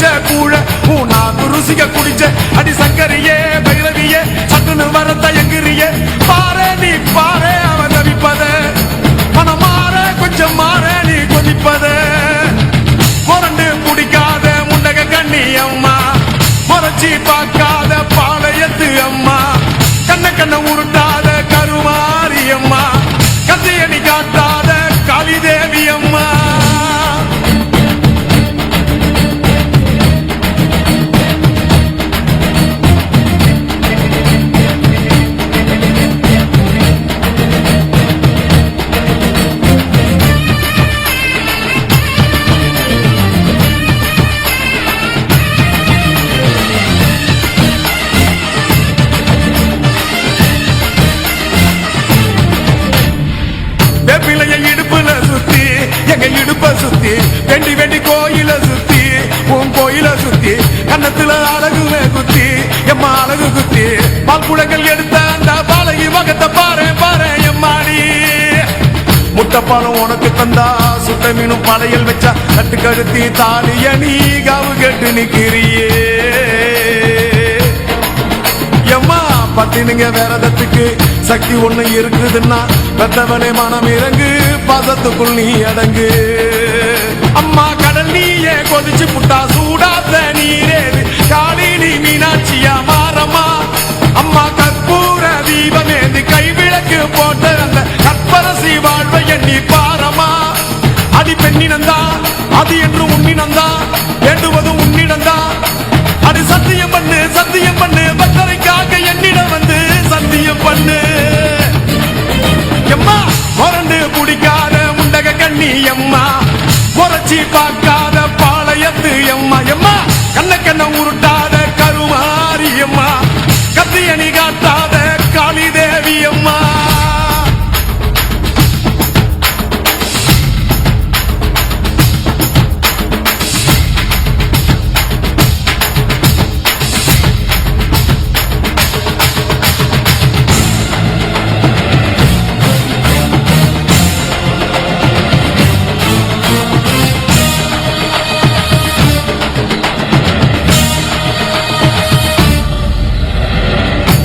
வச்ச கூழ நாக்கு ருசிக குடிச்ச அடி சங்கரியே பைரவியே சட்டுன்னு வரத்த எங்கிரியே பாரு நீ பாரு அவன் தவிப்பத மனம் மாற கொஞ்சம் மாற நீ கொதிப்பத முரண்டு குடிக்காத முண்டக கண்ணி அம்மா முறைச்சி பார்க்காத பாளையத்து அம்மா கண்ண கண்ண உருட்டாத கருமாரி அம்மா கத்தியணி காட்டாத காளிதேவி அம்மா வேப்பிலைய இடுப்புல சுத்தி எங்க இடுப்ப சுத்தி வெண்டி வெண்டி கோயில சுத்தி உன் கோயில சுத்தி கண்ணத்துல அழகுமே குத்தி எம்மா அழகு குத்தி பால்குடங்கள் எடுத்த அந்த பாலகி மகத்தை பாரு பாரு எம்மாடி முட்டைப்பாலம் உனக்கு தந்தா சுட்ட மீனும் படையல் வச்சா கட்டு கழுத்தி தாலிய நீ காவு கட்டு நிக்கிறியே எம்மா பத்தினுங்க விரதத்துக்கு சக்தி ஒண்ணு இருக்குதுன்னா பெத்தவனே மனம் இறங்கு பாசத்துக்குள் நீ அடங்கு அம்மா கடல் நீயே கொதிச்சு புட்டா சூடாத்த நீரேது காளி நீ மீனாட்சியா மாறம்மா அம்மா கற்பூர தீபமேந்தி கைவிளக்கு போட்ட அந்த கற்பரசி வாழ்வை எண்ணி பாரம்மா அடி பெண்ணினந்தா அது என்று உன்னினந்தா வேண்டுவதும் உன்னிடந்தா அது சத்தியம் பண்ணு பக்தரைக்காக என்னிடம் வந்து சத்தியம் பண்ணு எம்மா முரண்டு குடிக்காத முண்டக கண்ணி எம்மா முறைச்சி பார்க்காத பாளையத்து எம்மா எம்மா கண்ண கண்ண உருட்டாத கருமாரி எம்மா கத்தியணி காட்டாத காளிதேவி அம்மா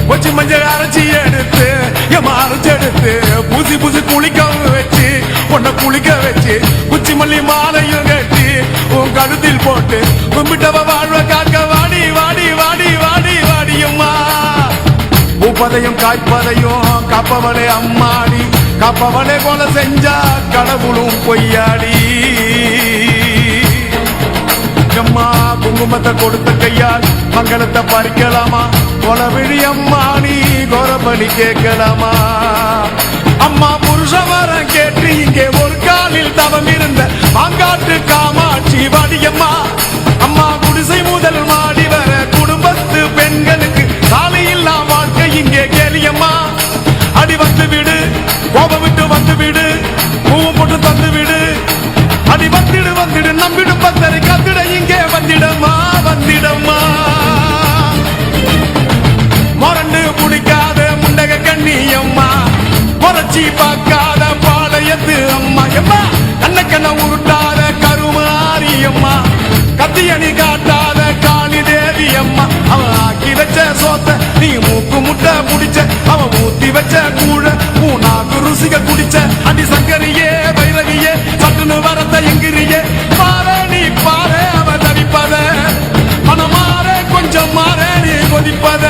கொச்சி மஞ்சள் அரைச்சி எடுத்து அரைச்சி எடுத்து புசி புசி குளிக்க வச்சு உன்னை குளிக்க வச்சு குச்சி மல்லி மாலையும் கட்டி உன் கழுத்தில் போட்டு கும்பிட்டவ வாழ்வ காக்க வாடி வாடி வாடி வாடி வாடியம்மா பூப்பதையும் காய்ப்பதையும் காப்பவளே அம்மாடி காப்பவளே கொலை செஞ்சா கடவுளும் பொய்யாடி அம்மா குங்குமத்தை கொடுத்த கையால் மங்களத்தை பறிக்கலாமா கொலவிழி அம்மா நீ கோரபலி கேட்கலாமா அம்மா புருஷ மரம் கேட்டு இங்கே ஒரு காலில் தவம் இருந்த மாங்காட்டு காமாட்சி வாடியம்மா அம்மா குடிசை முதல் மாடி வர குடும்பத்து பெண்களுக்கு சாலையில்லா வாழ்க்கை இங்கே கேலியம்மா அடி வந்து விடு கோபம் விட்டு வந்து விடு பூவும் போட்டு தந்து விடு அடி வந்துடு நம்பிடும் பத்தரை கத்திட இங்கே வந்திடம்மா மொரண்டு குடிக்காத முண்டக கண்ணி அம்மா முறைச்சி பார்க்காத பாளையத்து அம்மா எம்மா கண்ண கண்ண உருட்டாத கருமாரி அம்மா கத்தியணி காட்டாத காளிதேவி அம்மா அவன் ஆக்கி வச்ச சோத்த நீ மூக்கு முட்டை புடிச்ச அவன் ஊத்தி வச்ச கூழ நாக்கு ருசிக குடிச்ச அடி சங்கரியே பைரவியே சட்டுன்னு வரத்த எங்கிரியே பாரு நீ பாரு அவ தவிப்பத மனம் மாற கொஞ்சம் மாற நீ கொதிப்பத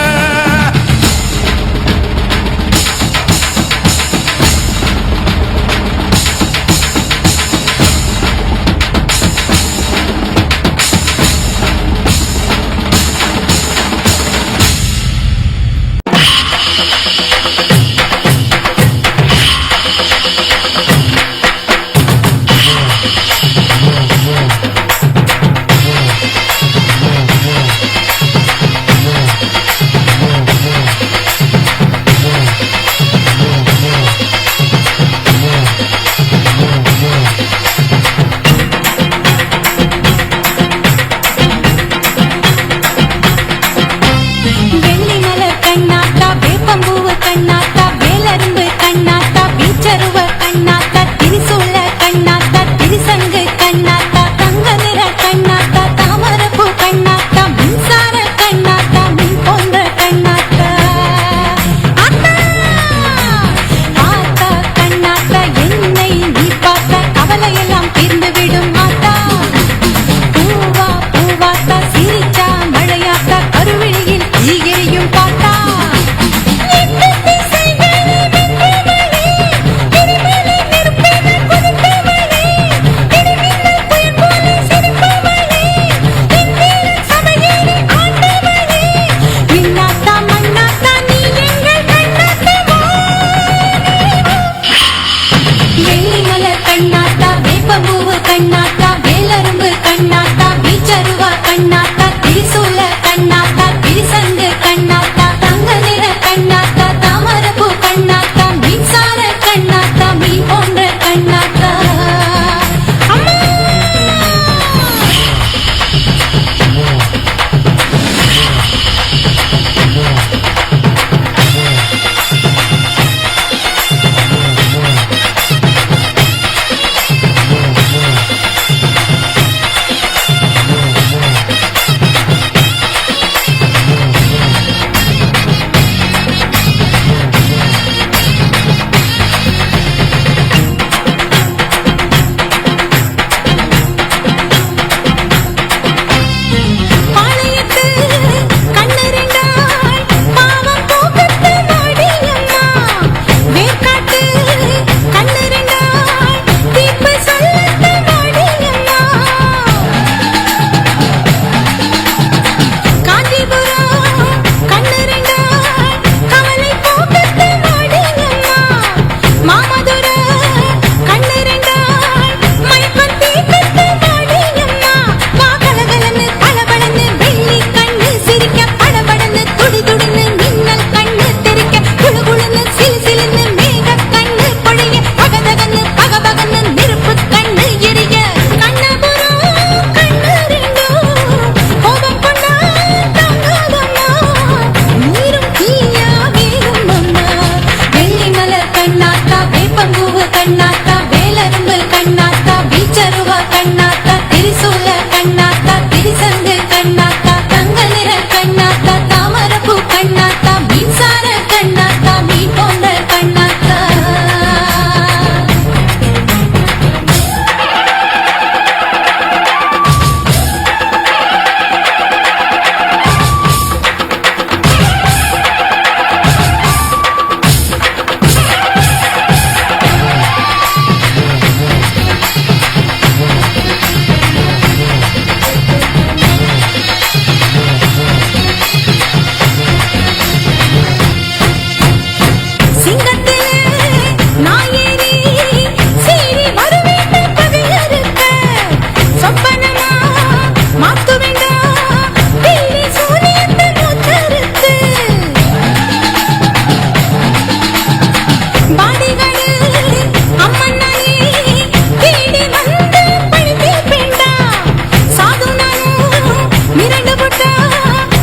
மிரண்டு போட்டா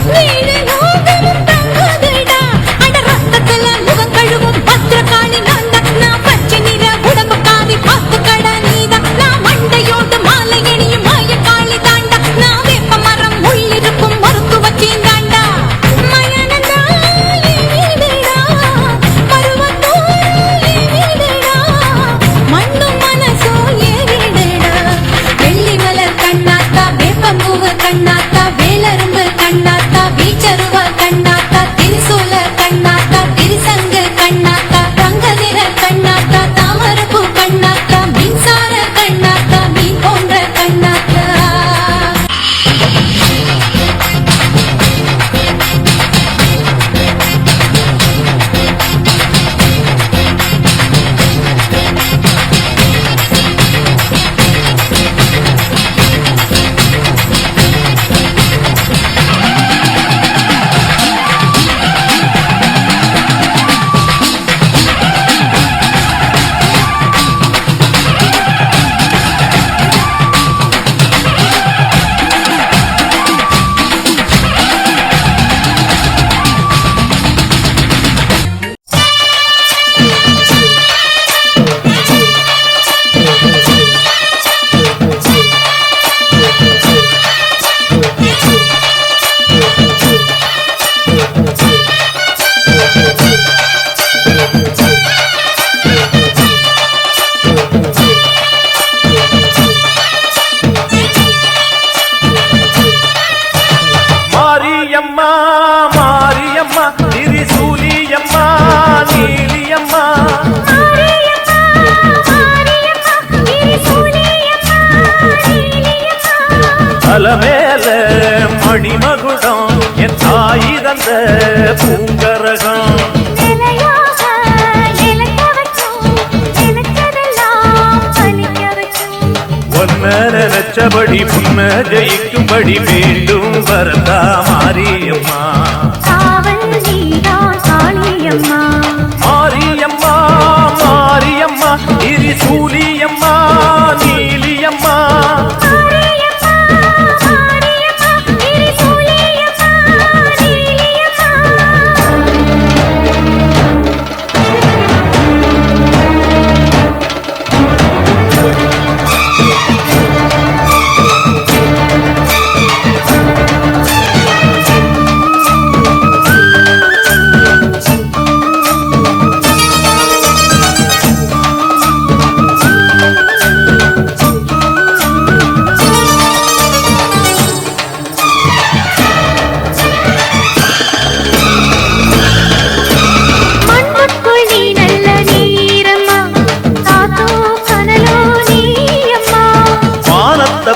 வீடு லோகமும் தங்காதடா. அட ரத்தத்துல முகம் கழுவும் பத்திரகாளி நான்தா. நான் பச்சை நிற உடம்பு காவி பாப்பு கடா நீதா. நான் மண்டையோடு மாலை எணியும் மாயக்காளி தாண்டா. நான் வேப்ப மரம் உள்ளிருக்கும் மறுத்து வச்சேன் தாண்டா. மயானந்தா வீடடா, பருவத்தோடு வீடடா, மண்ணும் மனசோ வீடடா. வெள்ளி மலர் கண்ணாத்தா, வேப்பம்பூவு கண்ணாத்தா, வேலரும்பு கண்ணாத்தா, வீச்சருவ கண்ணாத்தா, திரிசூல கண்ணாத்தா, திரிசங்கு கண்ணாத்தா, தங்க நிற கண்ணாத்தா, தாமரப்பூ கண்ணாத்தா, மின்சார கண்ணாத்தா, மீன் போன்ற கண்ணாத்தா. மாரியம்மா மாரியம்மா திரிசூலியம்மா நீலியம்மா அலமேல மணிமகுடம் என் தாய் தந்த பூங்கரகம் ஒன்ன நினைச்சபடி புன்ன ஜெயிக்கும்படி மீண்டும் வரதா மாரியம்மா மாரியம்மா மாரியம்மா திரிசூலியம்மா நீலியம்மா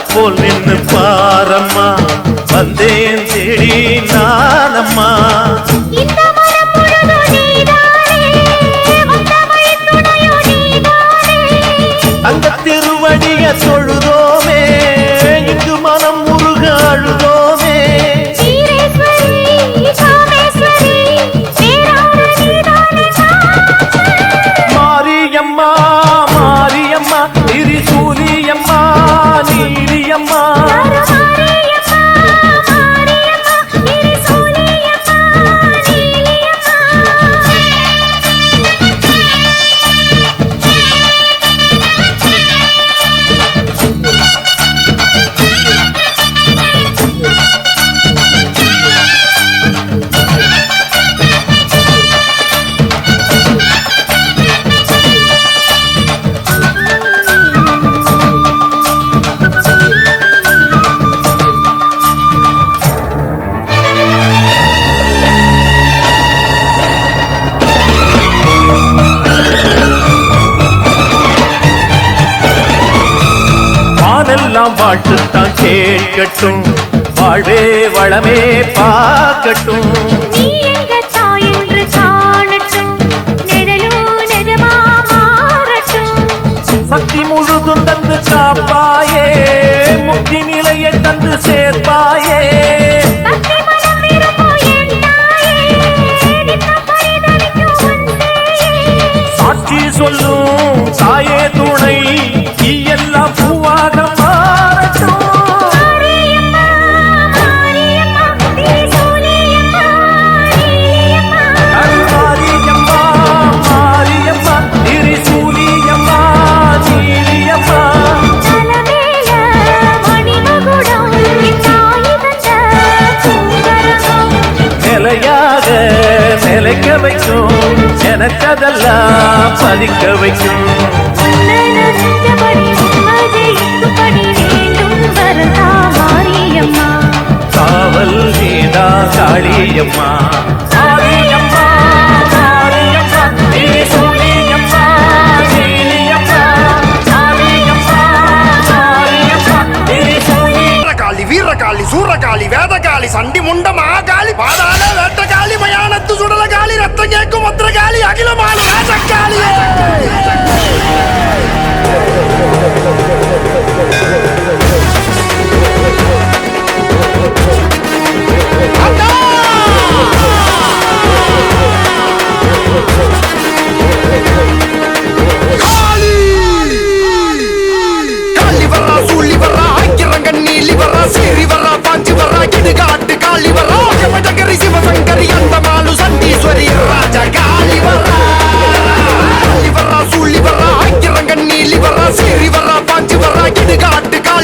போல் நின்னு பாரம்மா வந்தேன் தேடி நானம்மா அந்த திருவடிய தொழுதோமே இங்கு மனம் முருக அழுதோமே மாரியம்மா மாரியம்மா திரிசூலியம்மா நீலியம்மா வானெல்லாம் வாழ்த்துத்தான் கேட்கட்டும் வாழ்வே வளமே பார்க்கட்டும் சக்தி முழுதும் தந்து காப்பாயே முக்தி நிலையை தந்து சேர்ப்பாயே சாட்சி சொல்லும் தாயே துணை எல்லாம் பூவாக மாறட்டும் நிலைக்க வைக்கும் எனக்கதெல்லாம் பதிக்க வைக்கும் காவல் நீதா காளியம்மா காளியம்மா காளியம்மா நீ சூழியம்மா நீலியம்மா காளியம்மா காளியம்மா நீ சூழி காளி வீரகாளி சூரகாளி வேதகாளி சண்டி முண்ட மகாகாளி பாதாள வேட்டகாளி மயானத்து சுடல காளி ரத்தம் கேட்கும் மத்திரகாளி அகிலமான ராஜகாளியே காளி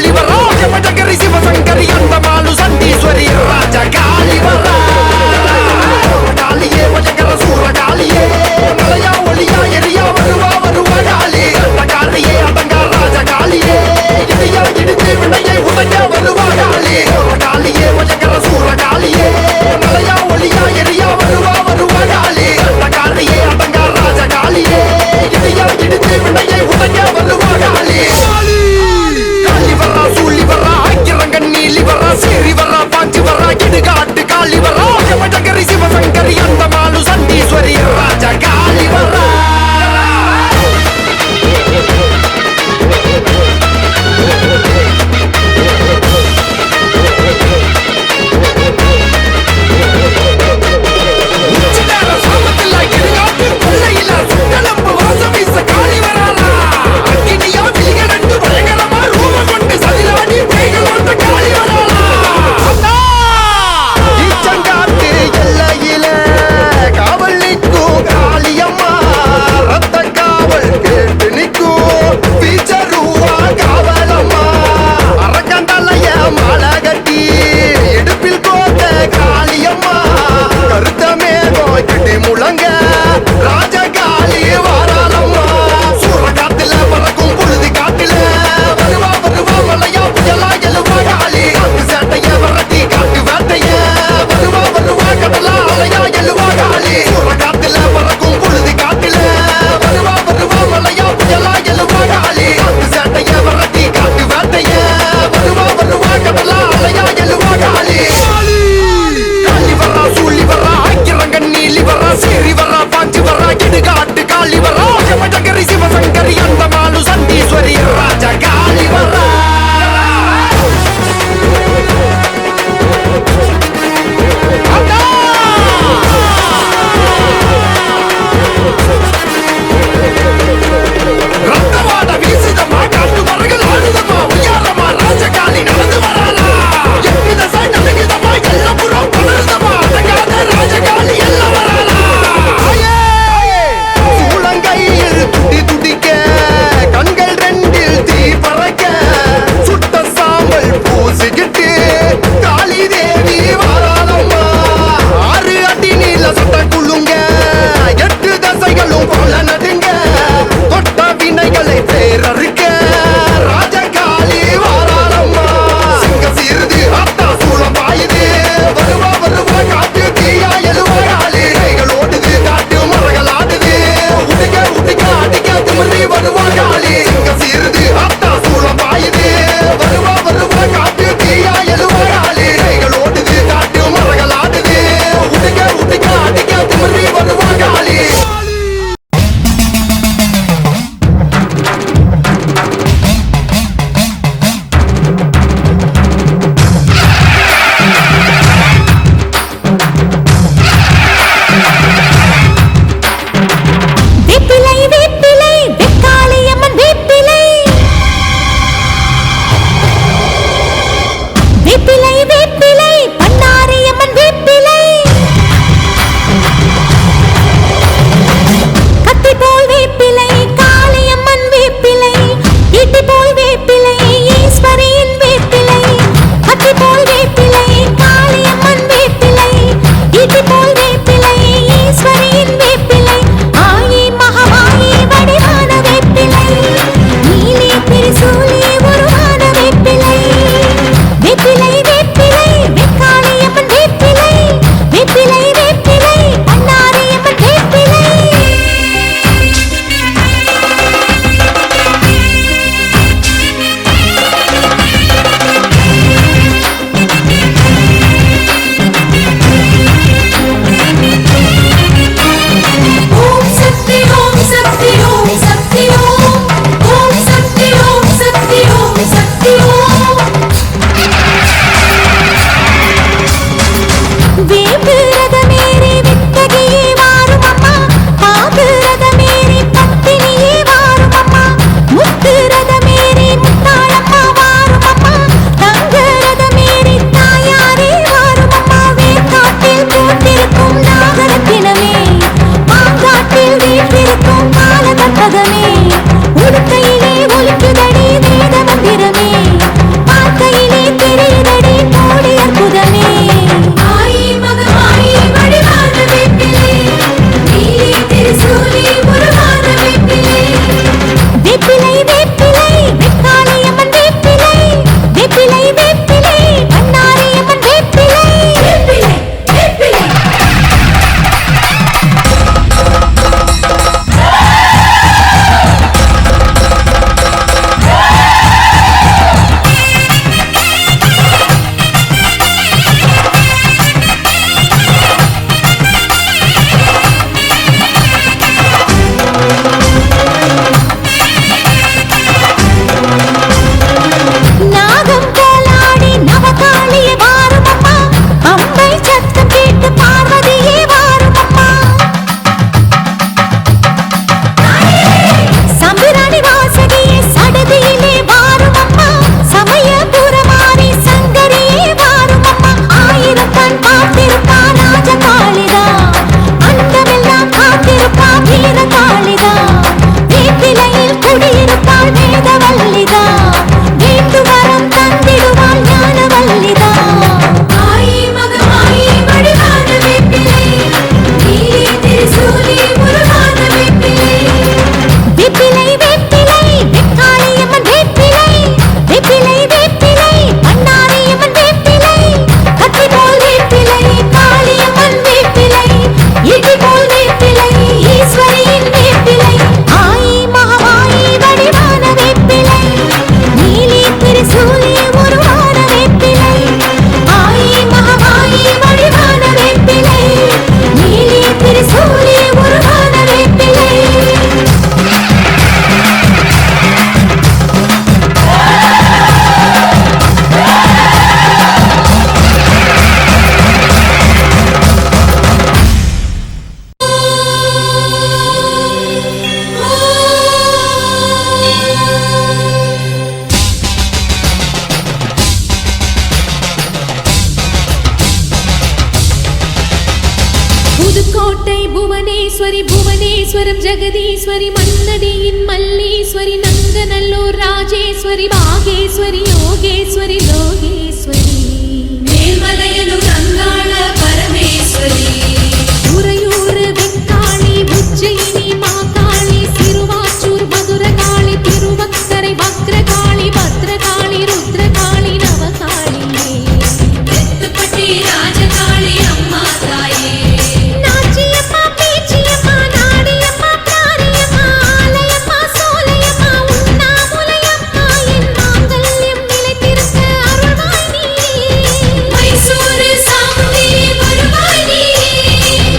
புதுக்கோட்டை புவனேஸ்வரி புவனேஸ்வரம் ஜெகதீஸ்வரி மன்னடியின் மல்லீஸ்வரி நங்கநல்லூர் ராஜேஸ்வரி பாகேஸ்வரி யோகேஸ்வரி லோகேஸ்வரி மேல்மலையனூர் அங்காள பரமேஸ்வரி உறையூர் வெக்காளி உஜ்ஜயினி மாகாளி சிறுவாச்சூர் மதுரகாளி திருவக்கரை வக்ரகாளி பத்ரகாளி ருத்ரகாளி நவகாளியே தெத்துப்பட்டி ராஜகாளி அம்மா தாயே நாச்சியம்மா பேச்சியம்மா நாடியம்மா பிராரியம்மா ஆலயம்மா சோலையம்மா உண்ணாமுலையம்மா என் மாங்கல்யம் நிலைத்திருக்க அருள்வாய் நீயே மைசூரு சாமுண்டி வருவாய் நீயே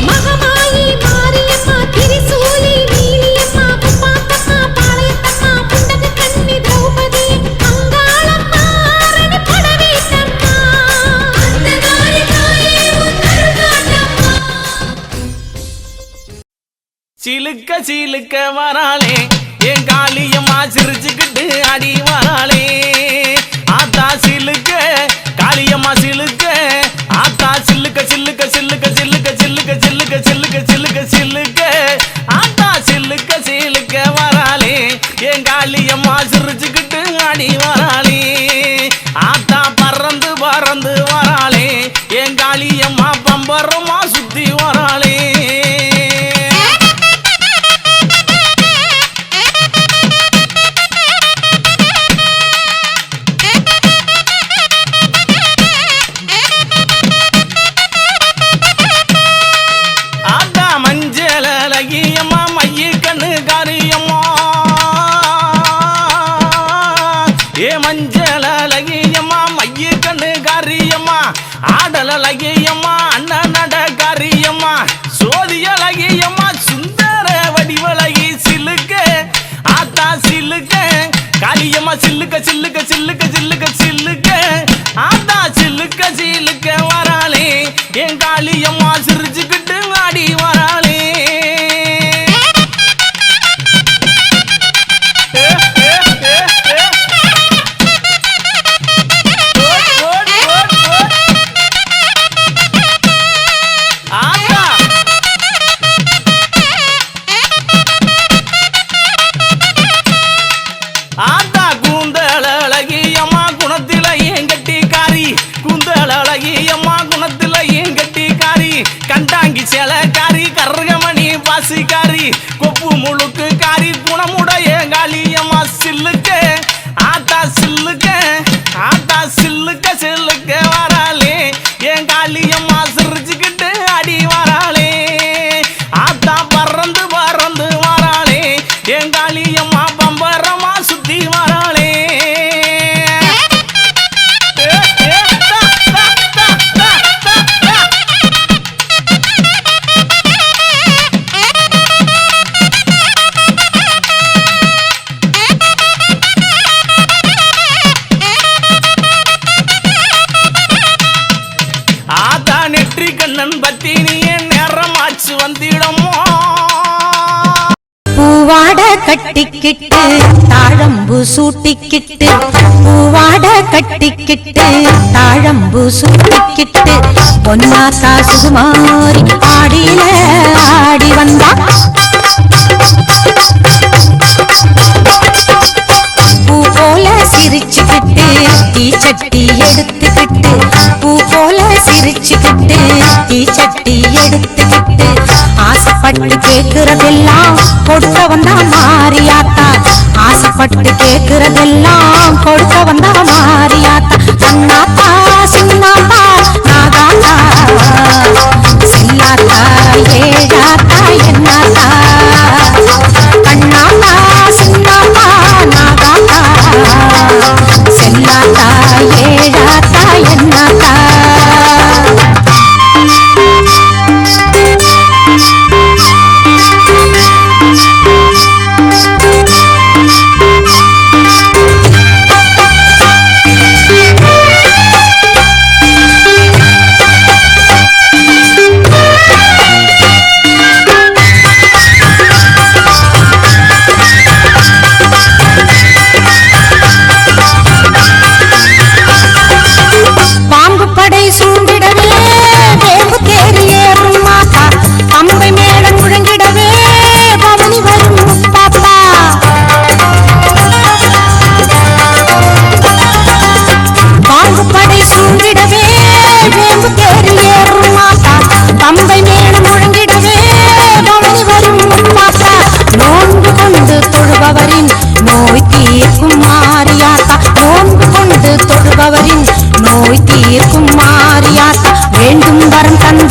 மகமாயி மாரியம்மா திரிசூலி நீலியம்மா முப்பாத்தம்மா பாளையத்தம்மா புண்டக கண்ணி திரௌபதி அங்காளம்மா அரணி படவேட்டம்மா அந்தகாரி தாயே உன் அருள்காட்டம்மா சிலுக்க சிலுக்க வராளே என் காளியம்மா சிரிச்சுக்கிட்டு அடி வராளே ஆத்தா சிலுக்க காளியம்மா சிலுக்க ஆத்தா சில்லுக்க சில்லுக்க சில்லுக்க சில்லுக்க சில்லுக்க சில்லுக்க சில்லுக்க சில்லுக்க சில்லுக்க ஆத்தா சில்லுக்க சிலுக்க வராளே என் காளியம்மா சிரிச்சுக்கிட்டு அடி வராளே ஆத்தா பறந்து பறந்து வராளே என் காளியம்மா பம்பரமா சுத்தி வராளே ஆத்தா மஞ்சள் அழகியம்மா மைய கண்ணு காரியம்மா ஏ மஞ்சள் அழகியம்மா மைய கண்ணு காரியம்மா ஆடல் அழகியம்மா அண்ணன் நட காரியம்மா சோதி அழகியம்மா சுந்தர வடிவழகி சிலுக்க ஆத்தா சிலுக்க காளியம்மா சில்லுக்க சில்லுக்க சில்லுக்க சில்லுக்க சில்லுக்க ஆத்தா சில்லுக்க சில்லுக்க வராளே என் காளியம்மா சிரிச்சுக்கிட்டு ஆடி வராளே ஆத்தா ஆத்தா கூந்தல் அழகியம்மா குணத்தில ஏன் கட்டிக்காரி கூந்தல் அழகியம்மா குணத்தில ஏன் கட்டிக்காரி கண்டாங்கி சேலக்காரி கருகமணி பாசிக்காரி கொப்பு முழுக்கு காரி குணமுடைய காளியம்மா சில்லுக்க ஆத்தா சில்லுக்க ஆத்தா சில்லுக்க சில்லுக்க வராளே என் காளியம்மா சிரிச்சுக்கிட்டு அடி வராளே ஆத்தா பறந்து பறந்து வராளே என் காளியம்மா பம்பரமா சுத்தி வராளே ஆத்தா நெற்றி கண்ணன் பத்தி நீ நேரமாச்சு வந்திடமோ பூவாட கட்டிக்கிட்டு தாழம்பு சூட்டிக்கிட்டு பூவாட கட்டிக்கிட்டு தாழம்பு சூட்டிக்கிட்டு பொன்னாசா சுகுமாரி ஆடியில ஆடி வந்தா பூ போல சிரிச்சுக்கிட்டு தீச்சட்டி எடுத்துக்கிட்டு பூ போல சிரிச்சுக்கிட்டு தீச்சட்டி எடுத்துக்கிட்டு ஆசைப்பட்டு கேக்குறதெல்லாம் கொடுக்க வந்தா மாறியாத்தா ஆசைப்பட்டு கேக்குறதெல்லாம் கொடுக்க வந்தா மாறியாத்தா கண்ணாத்தா சின்னாத்தா நாகாத்தா சில்லாத்தா ஏழாத்தா என்னாத்தா கண்ணாத்தா சின்னாத்தா நாகாத்தா செல்லாத்தா ஏழாத்தா என்னாத்தா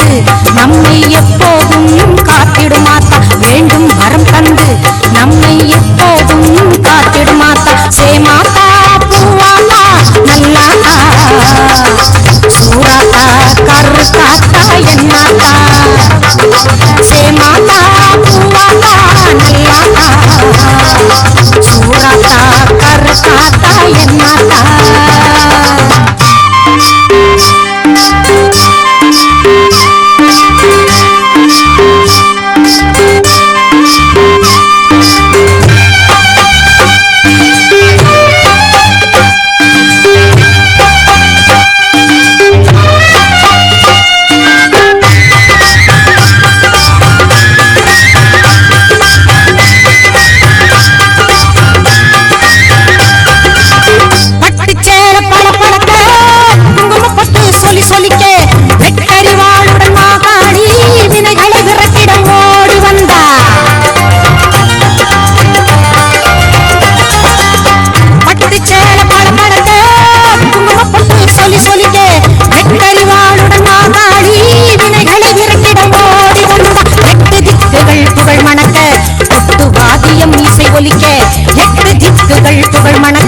தந்து நம்மை எப்போதும் காத்திடுமாத்தா வேண்டும் வரம் தந்து நம்மை எப்போதும் காத்திடுமாத்தா சேமாத்தா பூவாத்தா நல்லாத்தா சூராத்தா கருத்தாத்தா என்னாத்தா சேமாத்தா பூவாத்தா நல்லாத்தா சூராத்தா கருத்தாத்தா என்னாத்தா புகழ் மணக்க